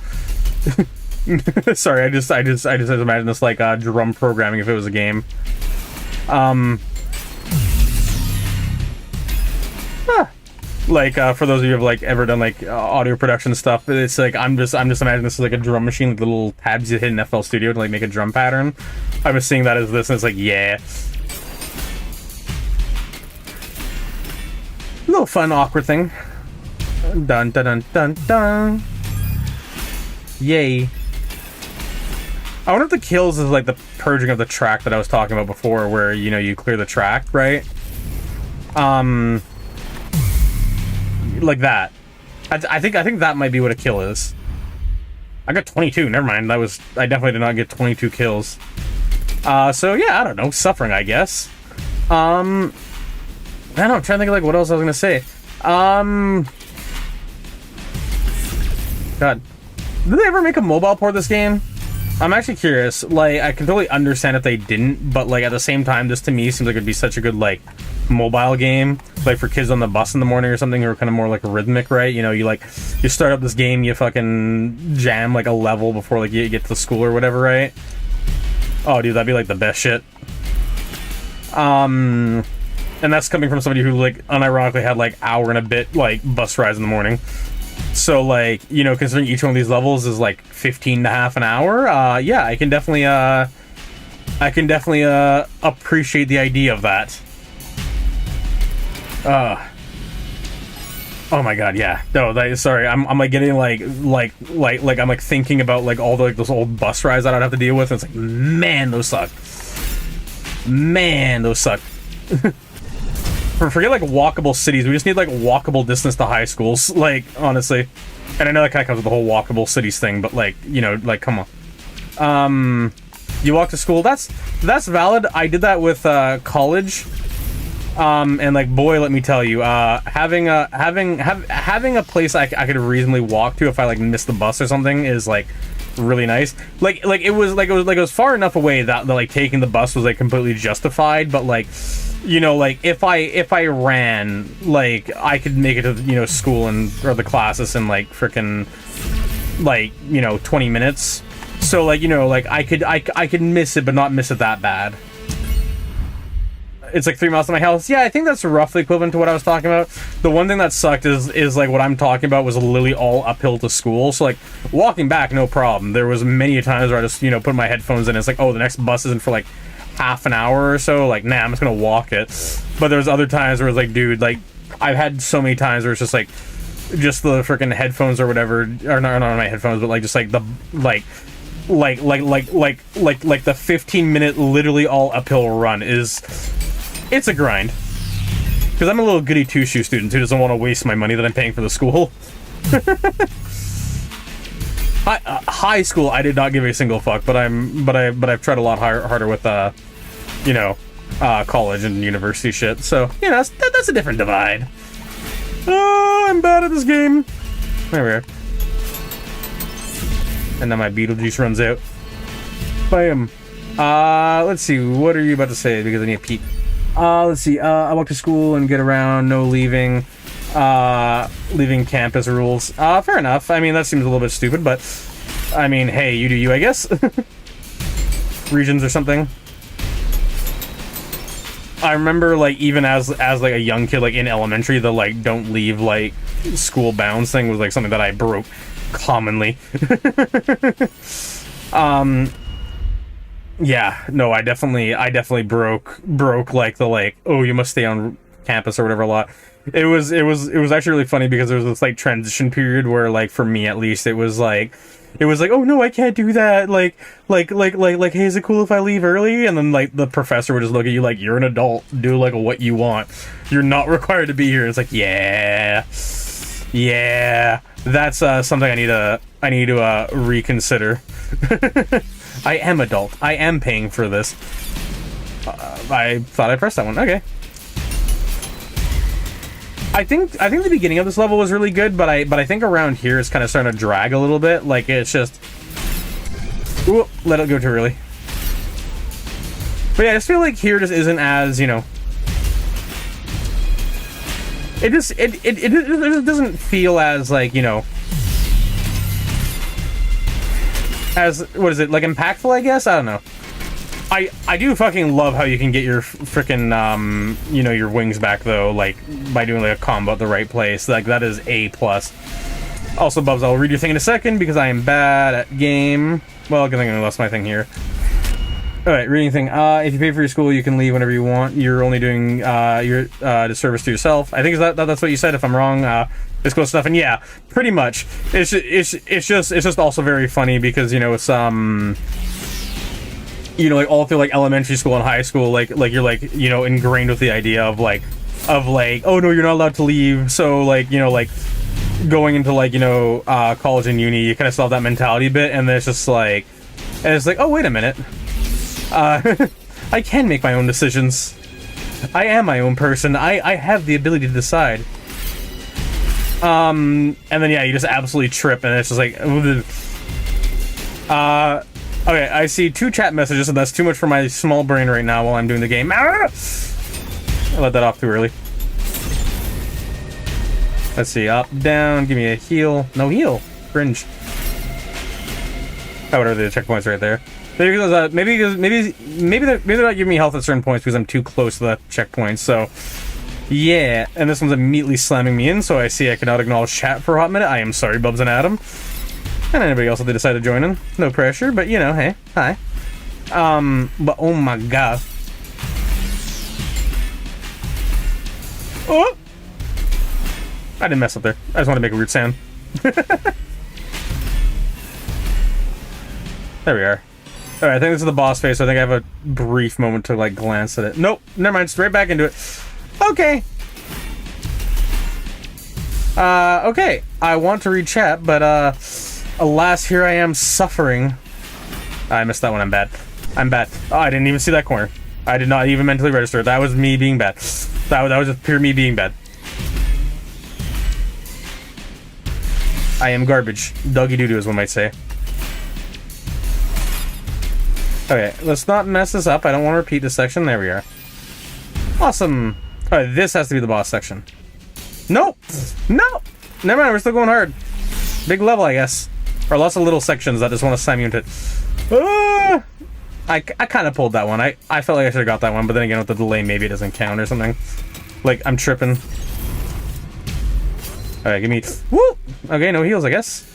Sorry, I just imagine this like drum programming if it was a game. Like for those of you who have like ever done like audio production stuff, it's like I'm just imagining this is like a drum machine, like the little tabs you hit in FL Studio to like make a drum pattern. I was seeing that as this, and it's like, yeah, a little fun awkward thing. Dun dun dun dun dun. Yay. I wonder if the kills is like the purging of the track that I was talking about before, where, you know, you clear the track, right? Like that. I think that might be what a kill is. I got 22, never mind. I definitely did not get 22 kills. So yeah, I don't know, suffering, I guess. I don't know, I'm trying to think of like what else I was gonna say. God. Did they ever make a mobile port of this game? I'm actually curious. Like, I can totally understand if they didn't, but like at the same time, this to me seems like it'd be such a good like mobile game, like for kids on the bus in the morning or something, or kind of more like rhythmic, right? You know, you start up this game, you fucking jam like a level before like you get to school or whatever, right? Oh, dude, that'd be like the best shit. And that's coming from somebody who like unironically had like hour and a bit like bus rides in the morning. So, like, you know, considering each one of these levels is like 15 and a half an hour, yeah, I can definitely appreciate the idea of that. Oh my god, yeah. No, sorry, I'm like getting I'm like thinking about like all the like those old bus rides that I'd have to deal with, and it's like, man, those suck. Man, those suck. Forget like walkable cities. We just need like walkable distance to high schools. Like, honestly, and I know that kind of comes with the whole walkable cities thing, but like, you know, like, come on. You walk to school. That's valid. I did that with college. And like, boy, let me tell you, having a place I could reasonably walk to if I like missed the bus or something is like really nice. Like it was far enough away that like taking the bus was like completely justified, but like, you know, like if I ran, like I could make it to, you know, school or the classes in like freaking like, you know, 20 minutes. So like, you know, like I could miss it, but not miss it that bad. It's like 3 miles to my house. Yeah, I think that's roughly equivalent to what I was talking about. The one thing that sucked is like what I'm talking about was literally all uphill to school. So like walking back, no problem. There was many times where I just, you know, put my headphones in. It's like, oh, the next bus isn't for like half an hour or so. Like, nah, I'm just gonna walk it. But there's other times where it's like, dude, like I've had so many times where it's just like, just the freaking headphones or whatever, or not my headphones, but like just like the like the 15-minute literally all uphill run it's a grind. Because I'm a little goody two-shoe student who doesn't want to waste my money that I'm paying for the school. High school, I did not give a single fuck, but I've tried a lot harder with you know, college and university shit. So, you know, that's a different divide. Oh, I'm bad at this game. There we are. And then my Beetlejuice runs out. Bam. Let's see. What are you about to say? Because I need a peek. Let's see. I walk to school and get around. No leaving. Leaving campus rules. Fair enough. I mean, that seems a little bit stupid, but I mean, hey, you do you, I guess. Regions or something. I remember, like, even as like a young kid, like in elementary, the like don't leave like school bounds thing was like something that I broke commonly. Yeah, no, I definitely broke like the like, oh, you must stay on campus or whatever a lot. It was actually really funny because there was this like transition period where, like, for me at least, it was like, oh no, I can't do that. Like, hey, is it cool if I leave early? And then like the professor would just look at you like, you're an adult, do like what you want. You're not required to be here. It's like, yeah, that's something I need to reconsider. I am adult. I am paying for this. I thought I pressed that one. Okay. I think the beginning of this level was really good, but I think around here it's kind of starting to drag a little bit. Like, it's just, ooh, let it go too early. But yeah, I just feel like here just isn't as, you know, it doesn't feel as, like, you know, as, what is it, like impactful, I guess? I don't know. I do fucking love how you can get your frickin', you know, your wings back, though, like, by doing, like, a combo at the right place. Like, that is A+. Also, Bubs, I'll read your thing in a second, because I am bad at game. Well, good thing I lost my thing here. Alright, reading thing. If you pay for your school, you can leave whenever you want. You're only doing, your, disservice to yourself. I think that's what you said. If I'm wrong, it's close enough. And yeah, pretty much. It's just also very funny, because, you know, it's, you know, like, all through, like, elementary school and high school, like, you're, like, you know, ingrained with the idea of, like, oh, no, you're not allowed to leave, so, like, you know, like, going into, like, you know, college and uni, you kind of still have that mentality a bit, and then it's just, like, oh, wait a minute, I can make my own decisions, I am my own person, I have the ability to decide, and then, yeah, you just absolutely trip, and it's just, like, okay, I see 2 chat messages, and that's too much for my small brain right now while I'm doing the game. I let that off too early. Let's see, up, down, give me a heal. No heal. Cringe. Oh, whatever, the checkpoints right there. Maybe they're not giving me health at certain points because I'm too close to that checkpoint, so... Yeah, and this one's immediately slamming me in, so I see I cannot acknowledge chat for a hot minute. I am sorry, Bubs and Adam. And anybody else if they decide to join in. No pressure, but you know, hey, hi. But oh my god. Oh! I didn't mess up there. I just want to make a weird sound. There we are. Alright, I think this is the boss face, so I think I have a brief moment to, like, glance at it. Nope, never mind, straight back into it. Okay. Okay. I want to read chat, but, alas, here I am suffering. I missed that one. I'm bad. I'm bad. Oh, I didn't even see that corner. I did not even mentally register. That was me being bad. That was just pure me being bad. I am garbage. Doggy doo-doo, as one might say. Okay, let's not mess this up. I don't want to repeat this section. There we are. Awesome. Alright, this has to be the boss section. Nope! No! Never mind, we're still going hard. Big level, I guess. Or lots of little sections that just want to slam you into it. I kind of pulled that one. I felt like I should have got that one, but then again, with the delay, maybe it doesn't count or something. Like, I'm tripping. Alright, give me... Woo! Okay, no heals, I guess.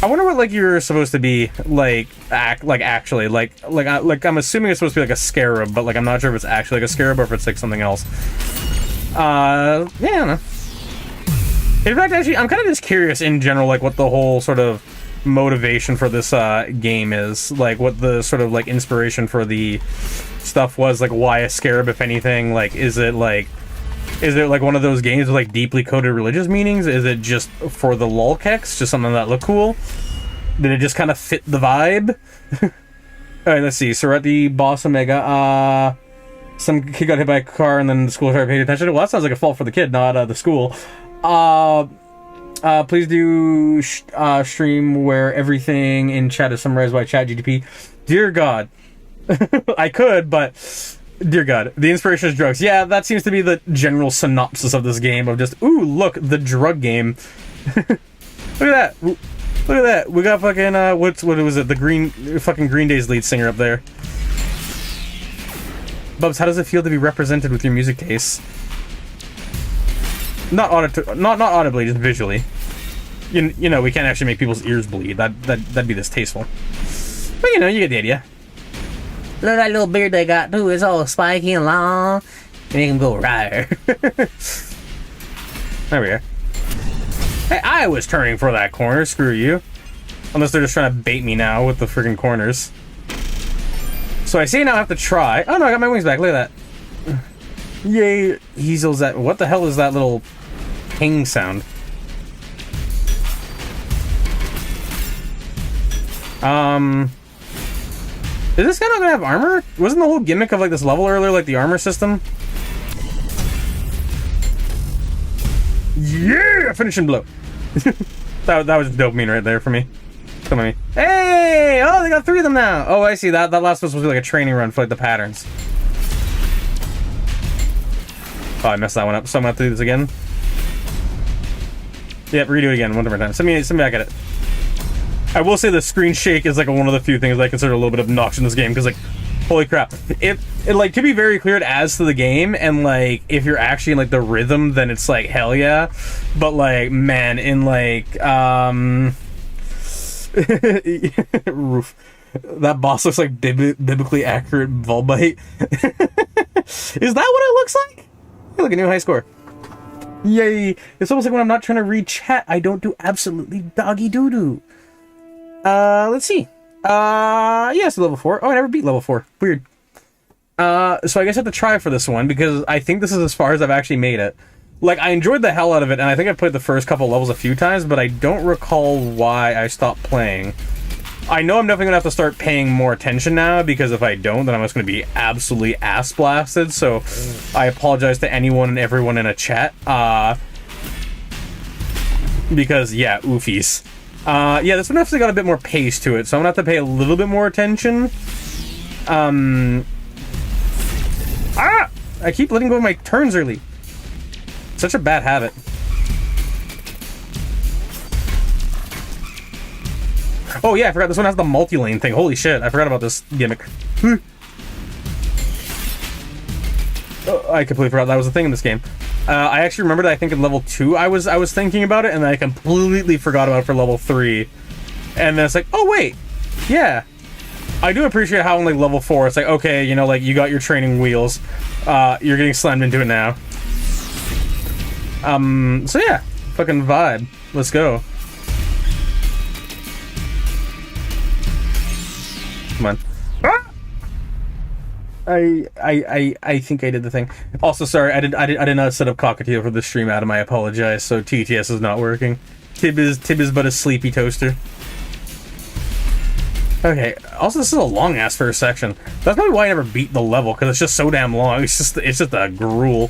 I wonder what, like, you're supposed to be, like, actually. Like, I'm assuming it's supposed to be, like, a scarab, but, like, I'm not sure if it's actually, like, a scarab or if it's, like, something else. Yeah, I don't know. In fact, actually, I'm kind of just curious in general, like, what the whole sort of motivation for this game is. Like, what the sort of, like, inspiration for the stuff was. Like, why a scarab, if anything? Like, is it, like, one of those games with, like, deeply coded religious meanings? Is it just for the lolkex? Just something that looked cool? Did it just kind of fit the vibe? Alright, let's see. So we're at the boss Omega. Some kid got hit by a car and then the school started paying attention. Well, that sounds like a fault for the kid, not the school. Please do stream where everything in chat is summarized by ChatGPT. Dear God. I could, but dear God. The inspiration is drugs. Yeah, that seems to be the general synopsis of this game, of just, ooh, look, the drug game. Look at that. Look at that. We got fucking, what was it? The fucking Green Day's lead singer up there. Bubs, how does it feel to be represented with your music taste? Not audibly, just visually. You know, we can't actually make people's ears bleed. That'd be distasteful. But you know, you get the idea. Look at that little beard they got too. It's all spiky and long. Make him go right. There we are. Hey, I was turning for that corner. Screw you. Unless they're just trying to bait me now with the friggin' corners. So I see now I have to try. Oh no, I got my wings back. Look at that. Yay. Easels that. What the hell is that little ping sound? Is this guy not gonna have armor? Wasn't the whole gimmick of like this level earlier like the armor system? Yeah! Finishing blow. that was dopamine right there for me. Come on me. Hey! Oh, they got 3 of them now! Oh, I see. That last one was supposed to be like a training run for like the patterns. Oh, I messed that one up, so I'm gonna have to do this again. Yep, redo it again, 1 more time. Send me back at it. I will say the screen shake is like one of the few things I consider a little bit obnoxious in this game, because like, holy crap. It like, to be very clear, it adds to the game, and like, if you're actually in like the rhythm, then it's like, hell yeah. But like, man, in like, roof. That boss looks like biblically accurate Volbite. Is that what it looks like? Hey, look, a new high score. Yay. It's almost like when I'm not trying to read chat, I don't do absolutely doggy doo-doo. Let's see. Yeah, it's level 4. Oh, I never beat level 4. Weird. So I guess I have to try for this one, because I think this is as far as I've actually made it. Like, I enjoyed the hell out of it, and I think I played the first couple levels a few times, but I don't recall why I stopped playing. I know I'm definitely gonna have to start paying more attention now, because if I don't, then I'm just gonna be absolutely ass blasted, so I apologize to anyone and everyone in a chat, because, yeah, oofies. Yeah, this one definitely got a bit more pace to it, so I'm gonna have to pay a little bit more attention. I keep letting go of my turns early. Such a bad habit. Oh yeah, I forgot this one has the multi-lane thing. Holy shit, I forgot about this gimmick. Oh, I completely forgot that was a thing in this game. I actually remembered, I think in level 2 I was thinking about it, and then I completely forgot about it for level 3. And then it's like, oh wait, yeah. I do appreciate how in like level 4 it's like, okay, you know, like you got your training wheels. You're getting slammed into it now. So yeah, fucking vibe. Let's go. Come on. Ah! I think I did the thing. Also, sorry, I did not set up Cockatiel for the stream, Adam. I apologize. So TTS is not working. Tib is but a sleepy toaster. Okay. Also, this is a long ass first section. That's probably why I never beat the level, because it's just so damn long. It's just a gruel.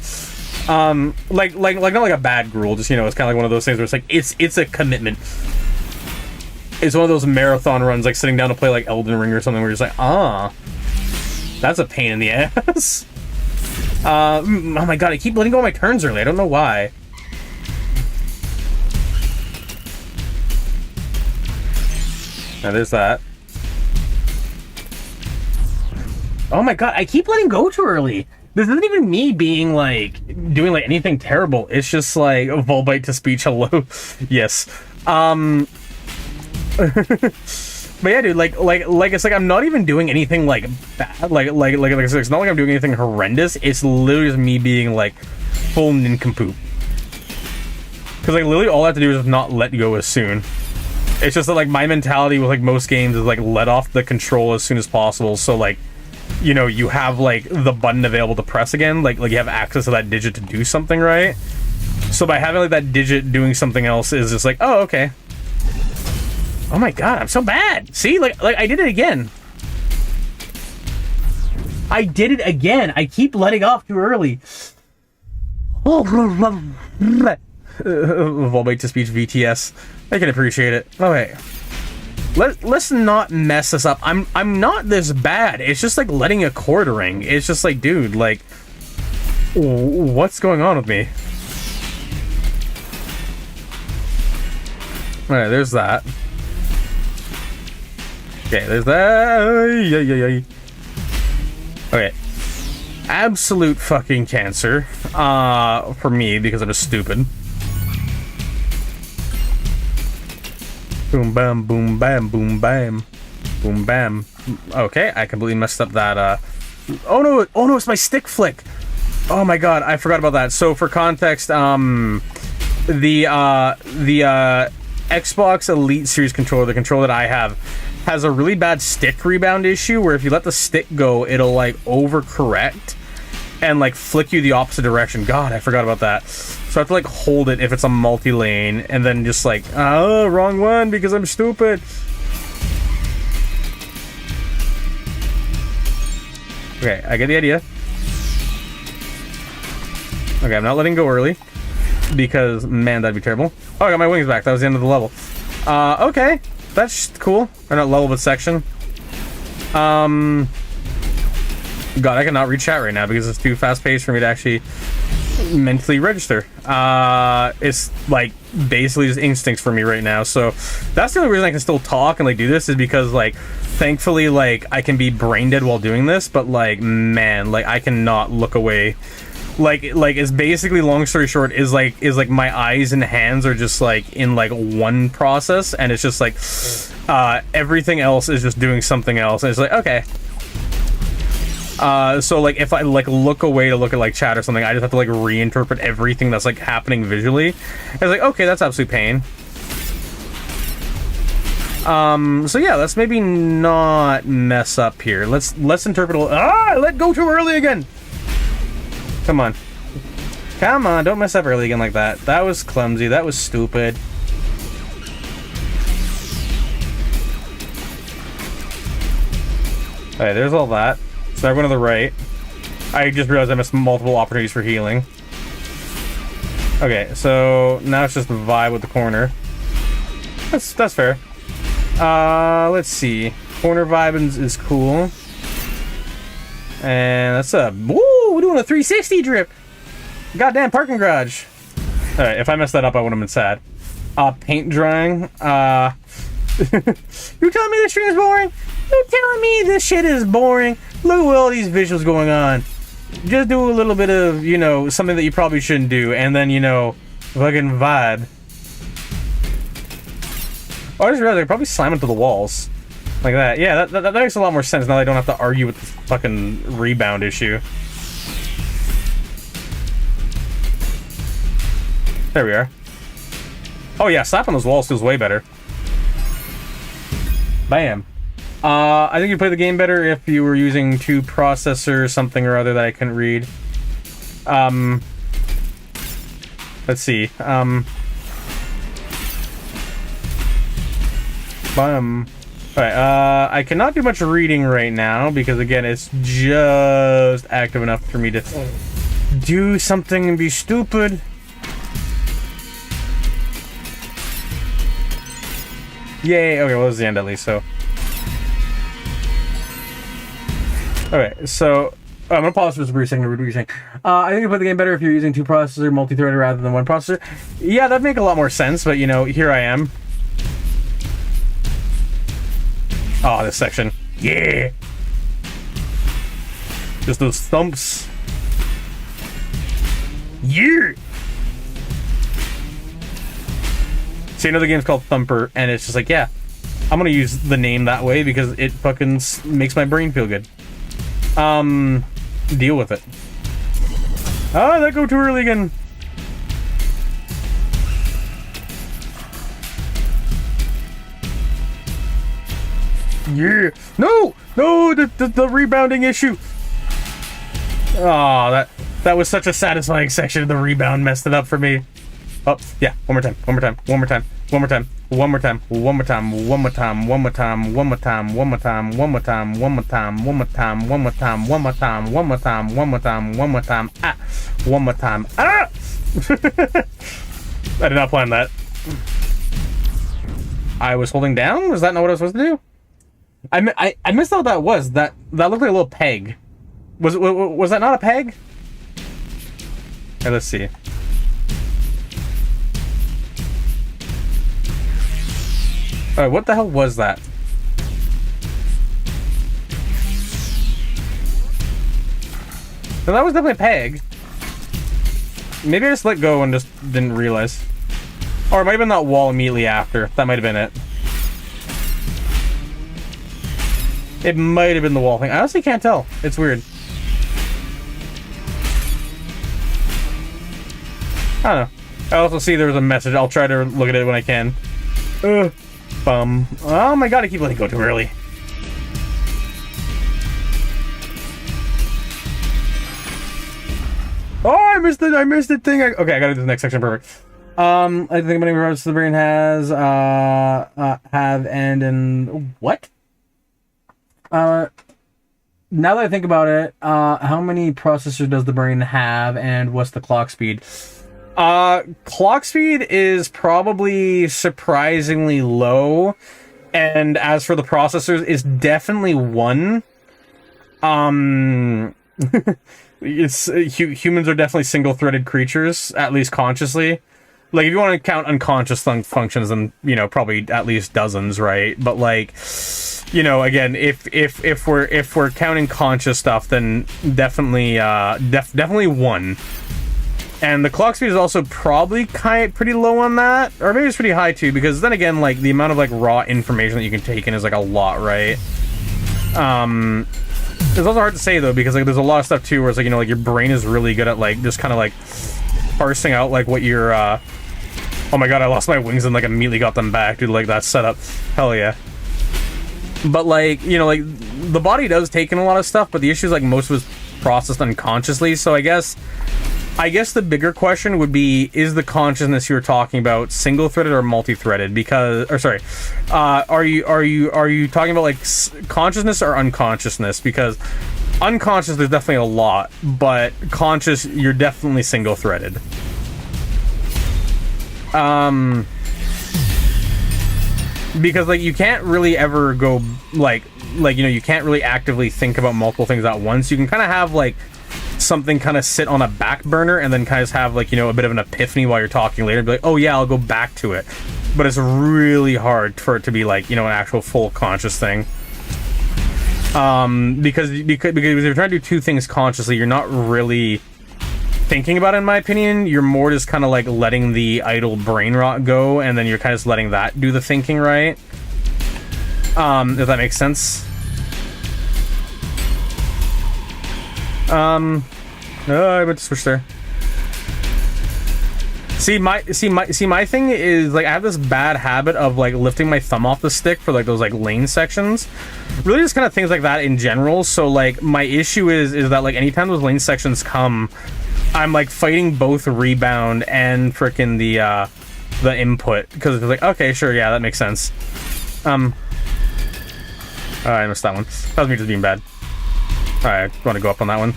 Like not like a bad gruel. Just, you know, it's kind of like one of those things where it's like it's a commitment. It's one of those marathon runs, like sitting down to play like Elden Ring or something, where you're just like, that's a pain in the ass. Oh my god, I keep letting go of my turns early. I don't know why. Now there's that. Oh my god, I keep letting go too early. This isn't even me being like doing like anything terrible. It's just like a Volbite to speech hello. Yes. But yeah, dude, like it's like I'm not even doing anything like bad. Like it's not like I'm doing anything horrendous. It's literally just me being like full nincompoop. Because like literally all I have to do is not let go as soon. It's just that like my mentality with like most games is like let off the control as soon as possible. So like, you know, you have like the button available to press again. Like you have access to that digit to do something, right? So by having like that digit doing something else is just like, oh, okay. Oh my god, I'm so bad. See, like I did it again. I did it again. I keep letting off too early. Volbite to speech VTS. I can appreciate it. Okay. Let's not mess this up. I'm not this bad. It's just like letting a cord ring. It's just like, dude, like, what's going on with me? Alright, there's that. Okay, there's that. Okay. Absolute fucking cancer. For me, because I'm just stupid. Boom, bam, boom, bam, boom, bam. Boom, bam. Okay, I completely messed up that, Oh no, it's my stick flick! Oh my god, I forgot about that. So, for context, the Xbox Elite Series controller, the controller that I have, has a really bad stick rebound issue where if you let the stick go, it'll like overcorrect and like flick you the opposite direction. God, I forgot about that. So I have to like hold it if it's a multi-lane and then just like, oh, wrong one because I'm stupid. Okay, I get the idea. Okay, I'm not letting go early because, man, that'd be terrible. Oh, I got my wings back. That was the end of the level. Okay. That's cool. Or not level, but section. God, I cannot read chat right now because it's too fast-paced for me to actually mentally register. It's like basically just instincts for me right now. So that's the only reason I can still talk and like do this is because like thankfully like I can be brain dead while doing this, but like man, like I cannot look away. Like it's basically, long story short, is like my eyes and hands are just like in like one process, and it's just like everything else is just doing something else, and it's like okay. So like if I like look away to look at like chat or something, I just have to like reinterpret everything that's like happening visually. It's like okay, that's absolute pain. So yeah, let's maybe not mess up here. Let's interpret. I let go too early again. Come on. Come on, don't mess up early again like that. That was clumsy. That was stupid. Okay, there's all that. So everyone to the right. I just realized I missed multiple opportunities for healing. Okay, so now it's just the vibe with the corner. That's fair. Let's see. Corner vibe is cool. And that's a... Woo! We're doing a 360 drip! Goddamn parking garage! Alright, if I messed that up, I would have been sad. Paint drying. You telling me this stream is boring? You telling me this shit is boring? Look at all these visuals going on. Just do a little bit of, you know, something that you probably shouldn't do, and then, you know, fucking vibe. Oh, I just realized I could probably slam into the walls. Like that. Yeah, that makes a lot more sense now that I don't have to argue with this fucking rebound issue. There we are. Oh yeah, slapping those walls feels way better. Bam. I think you play the game better if you were using two processors, something or other that I couldn't read. Let's see. Alright, I cannot do much reading right now because, again, it's just active enough for me to do something and be stupid. Yay! Okay, well, this is the end at least, so... Okay, so... I'm gonna pause for just a brief second to read what you're saying. I think you play the game better if you're using two processor, multi-threaded rather than one processor. Yeah, that'd make a lot more sense, but, you know, here I am. Oh, this section. Yeah! Just those thumps. Yeah! See, another game's called Thumper, and it's just like, yeah, I'm gonna use the name that way because it fucking makes my brain feel good. Deal with it. Oh, that go too early again. Yeah. No! No! The rebounding issue! Oh, that was such a satisfying section. The rebound messed it up for me. Oh, yeah. One more time. One more time. One more time. One more time. One more time. One more time. One more time. One more time. One more time. One more time. One more time. One more time. One more time. One more time. One more time. One more time. One more time. One more time. Ah! One more time. Ah! I did not plan that. I was holding down? Was that not what I was supposed to do? I missed out what that was. That looked like a little peg. Was that not a peg? Okay, let's see. Alright, what the hell was that? No, that was definitely a peg. Maybe I just let go and just didn't realize. Or it might have been that wall immediately after. That might have been it. It might have been the wall thing. I honestly can't tell. It's weird. I don't know. I also see there was a message. I'll try to look at it when I can. Bum. Oh my god, I keep letting go too early. Oh, I missed the thing. Okay, I gotta do the next section. Perfect. I think many regards to the brain has, have, and what? Now that I think about it, how many processors does the brain have, and what's the clock speed? Clock speed is probably surprisingly low, and as for the processors, it's definitely 1. It's humans are definitely single-threaded creatures, at least consciously. Like, if you want to count unconscious functions, then, you know, probably at least dozens, right? But, like, you know, again, if we're counting conscious stuff, then definitely definitely one. And the clock speed is also probably pretty low on that, or maybe it's pretty high too, because then again, like, the amount of like raw information that you can take in is like a lot, right? It's also hard to say though, because like there's a lot of stuff too where it's like, you know, like your brain is really good at like just kind of like parsing out like what you're oh my god, I lost my wings and like immediately got them back, dude. Like, that setup, hell yeah. But like, you know, like the body does take in a lot of stuff, but the issue is like most of it's processed unconsciously. So I guess the bigger question would be, is the consciousness you're talking about single-threaded or multi-threaded? Because, or sorry, are you talking about like consciousness or unconsciousness? Because unconscious, there's definitely a lot, but conscious, you're definitely single-threaded. Because like you can't really ever go like you know, you can't really actively think about multiple things at once. You can kind of have like something kind of sit on a back burner and then kind of have like, you know, a bit of an epiphany while you're talking later, be like, oh yeah, I'll go back to it. But it's really hard for it to be like, you know, an actual full conscious thing. Because if you're trying to do two things consciously, you're not really thinking about it, in my opinion. You're more just kind of like letting the idle brain rot go, and then you're kind of just letting that do the thinking, right? If that makes sense. I meant to switch there. See my thing is like I have this bad habit of like lifting my thumb off the stick for like those like lane sections. Really just kind of things like that in general. So like my issue is that like anytime those lane sections come, I'm like fighting both rebound and frickin' the input, because it's like, okay, sure, yeah, that makes sense. I missed that one. That was me just being bad. Alright, I want to go up on that one.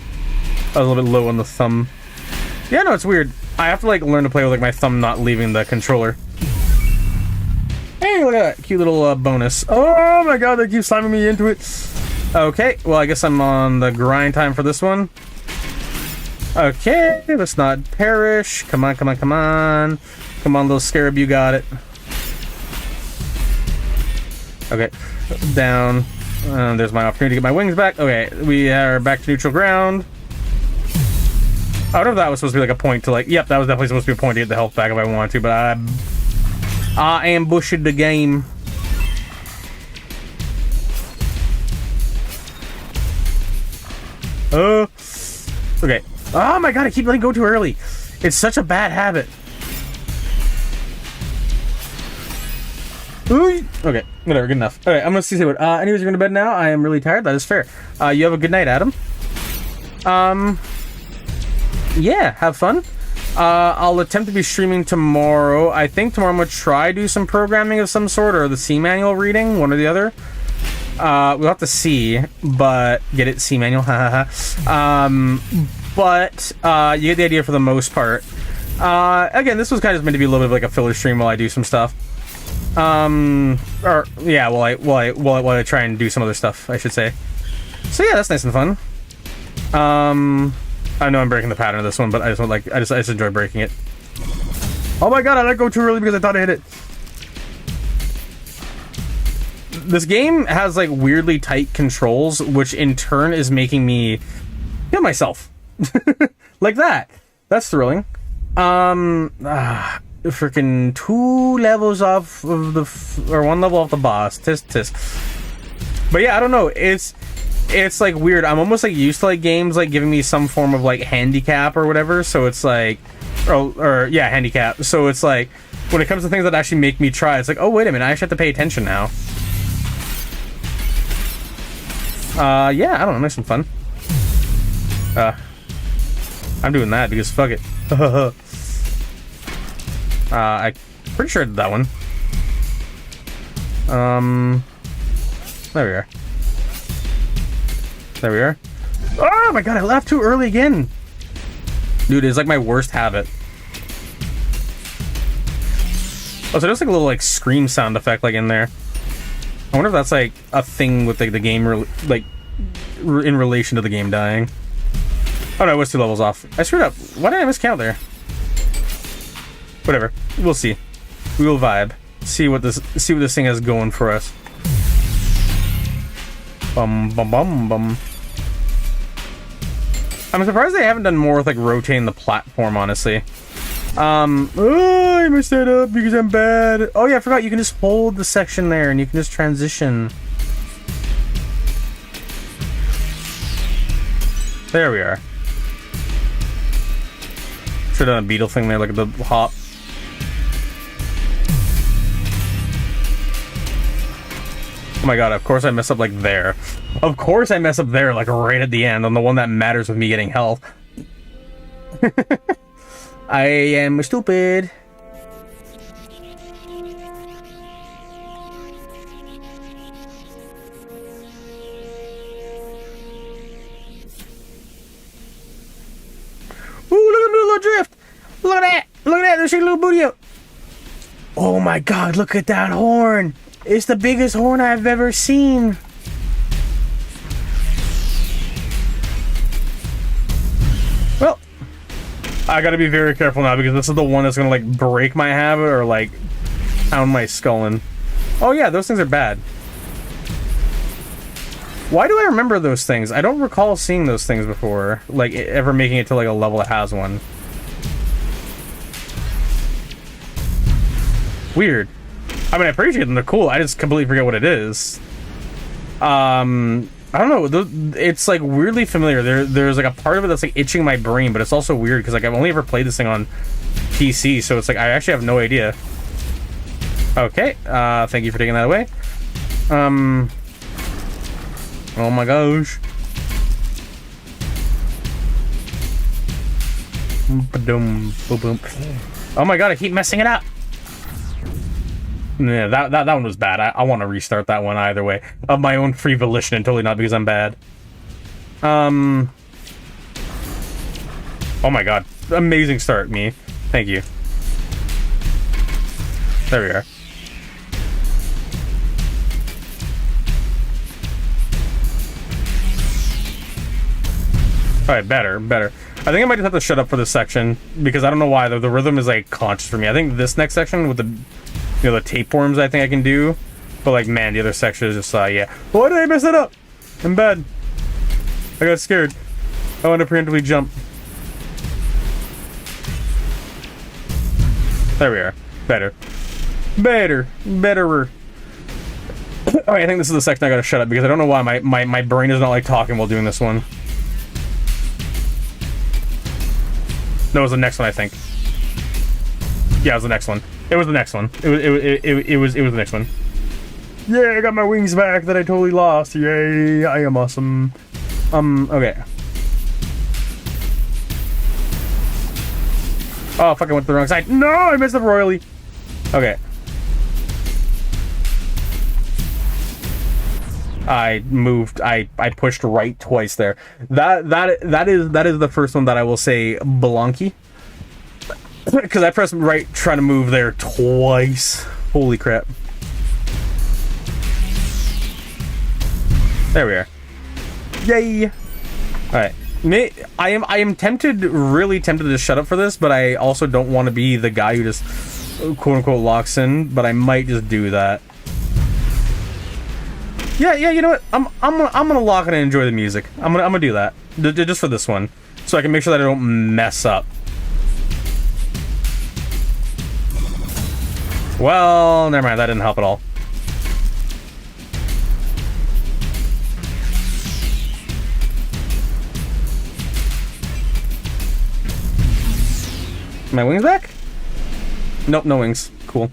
I was a little bit low on the thumb. Yeah, no, it's weird. I have to like learn to play with like my thumb not leaving the controller. Hey, look at that cute little bonus. Oh my god, they keep slamming me into it. Okay, well, I guess I'm on the grind time for this one. Okay, let's not perish. Come on, come on, come on. Come on, little scarab, you got it. Okay, down. There's my opportunity to get my wings back. Okay, we are back to neutral ground. I wonder if that was supposed to be like a point to like... Yep, that was definitely supposed to be a point to get the health back if I wanted to, but I ambushed the game. Okay. Oh my god, I keep letting go too early. It's such a bad habit. Ooh. Okay, whatever, good enough. Alright, I'm gonna see what. Anyways, you're going to bed now. I am really tired. That is fair. You have a good night, Adam. Yeah, have fun. I'll attempt to be streaming tomorrow. I think tomorrow I'm gonna try do some programming of some sort, or the C manual reading, one or the other. We'll have to see, but get it, C manual. But you get the idea for the most part. Again, this was kind of meant to be a little bit of like a filler stream while I do some stuff. Or yeah, while I try and do some other stuff, I should say. So yeah, that's nice and fun. I know I'm breaking the pattern of this one, but I just enjoy breaking it. Oh my god, I let go too early because I thought I hit it. This game has like weirdly tight controls, which in turn is making me hit myself. Like that. That's thrilling. Freaking 2 levels off of or 1 level off the boss. Tisk. But yeah, I don't know. It's like weird. I'm almost like used to like games like giving me some form of like handicap or whatever. So it's like, or yeah, handicap. So it's like when it comes to things that actually make me try, it's like, oh wait a minute, I actually have to pay attention now. Yeah, I don't know, nice and fun. I'm doing that because fuck it. I'm pretty sure I did that one. There we are. There we are. Oh my god, I laughed too early again. Dude, it's like my worst habit. Oh, so there's like a little like scream sound effect like in there. I wonder if that's like a thing with like the game like in relation to the game dying. Oh no, it was 2 levels off. I screwed up. Why did I miscount there? Whatever. We'll see. We will vibe. See what this thing has going for us. Bum bum bum bum. I'm surprised they haven't done more with like rotating the platform, honestly. Oh, I messed that up because I'm bad. Oh yeah, I forgot you can just hold the section there and you can just transition. There we are. Should have done a beetle thing there, like the hop. Oh my god, of course I mess up like there. Of course I mess up there, like right at the end, on the one that matters with me getting health. I am stupid. Ooh, look at the little drift! Look at that! Look at that! There's your little booty out! Oh my god, look at that horn! It's the biggest horn I've ever seen! Well, I gotta be very careful now because this is the one that's gonna like break my habit or like pound my skull in. Oh yeah, those things are bad. Why do I remember those things? I don't recall seeing those things before, like ever making it to like a level that has one. Weird. I mean, I appreciate them, they're cool, I just completely forget what it is. I don't know, it's like weirdly familiar. There's like a part of it that's like itching my brain, but it's also weird because like I've only ever played this thing on PC, so it's like I actually have no idea. Okay, thank you for taking that away. Oh my gosh. Oh my god, I keep messing it up. Yeah, that one was bad. I want to restart that one either way. Of my own free volition and totally not because I'm bad. Oh my god. Amazing start, me. Thank you. There we are. Alright, better. I think I might just have to shut up for this section, because I don't know why, the rhythm is, like, conscious for me. I think this next section with the, you know, the tapeworms I think I can do, but, like, man, the other section is just, yeah. Why did I mess it up? I'm bad. I got scared. I want to preemptively jump. There we are. Betterer. Alright, I think this is the section I gotta shut up, because I don't know why my brain is not, like, talking while doing this one. No, it was the next one, I think. Yeah, it was the next one. It was the next one. It was the next one. Yeah, I got my wings back that I totally lost. Yay, I am awesome. Okay. Oh, fuck, I went to the wrong side. No, I messed up royally. Okay. I moved. I pushed right twice there. That is the first one that I will say blonky. Because I pressed right trying to move there twice. Holy crap. There we are. Yay! Alright. I am tempted, really tempted to shut up for this, but I also don't want to be the guy who just quote-unquote locks in, but I might just do that. Yeah, you know what? I'm gonna lock in and enjoy the music. I'm gonna do that. Just for this one. So I can make sure that I don't mess up. Well, never mind, that didn't help at all. My wings back? Nope, no wings. Cool.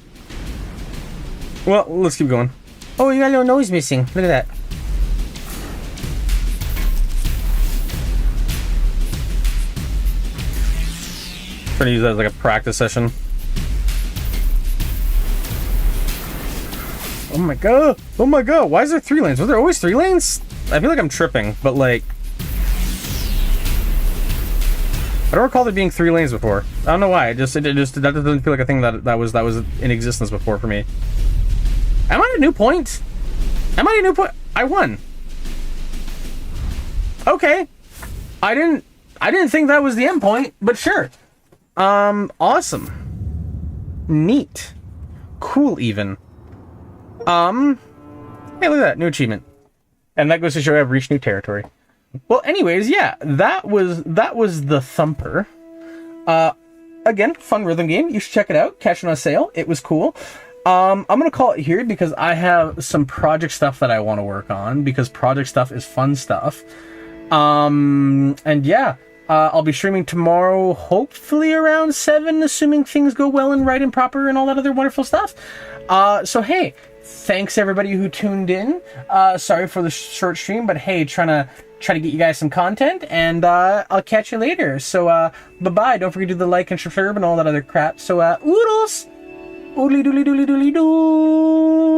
Well, let's keep going. Oh, you got a little nose missing. Look at that. Trying to use that as like a practice session. Oh my god! Oh my god! Why is there 3 lanes? Was there always 3 lanes? I feel like I'm tripping, but like... I don't recall there being 3 lanes before. I don't know why. That doesn't feel like a thing that was in existence before for me. Am I at a new point? Am I at a new point? I won. Okay. I didn't I didn't think that was the end point, but sure. Awesome. Neat. Cool, even. Hey, look at that. New achievement. And that goes to show I've reached new territory. Well, anyways, yeah, that was the Thumper. Again, fun rhythm game. You should check it out. Catch it on sale. It was cool. I'm gonna call it here because I have some project stuff that I want to work on, because project stuff is fun stuff. And yeah, I'll be streaming tomorrow, hopefully around 7, assuming things go well and right and proper and all that other wonderful stuff. So hey, thanks everybody who tuned in. Sorry for the short stream, but hey, trying to get you guys some content, and I'll catch you later. So bye-bye. Don't forget to do the like and subscribe and all that other crap. So oodles! Oodly doodly doodly doodly doo!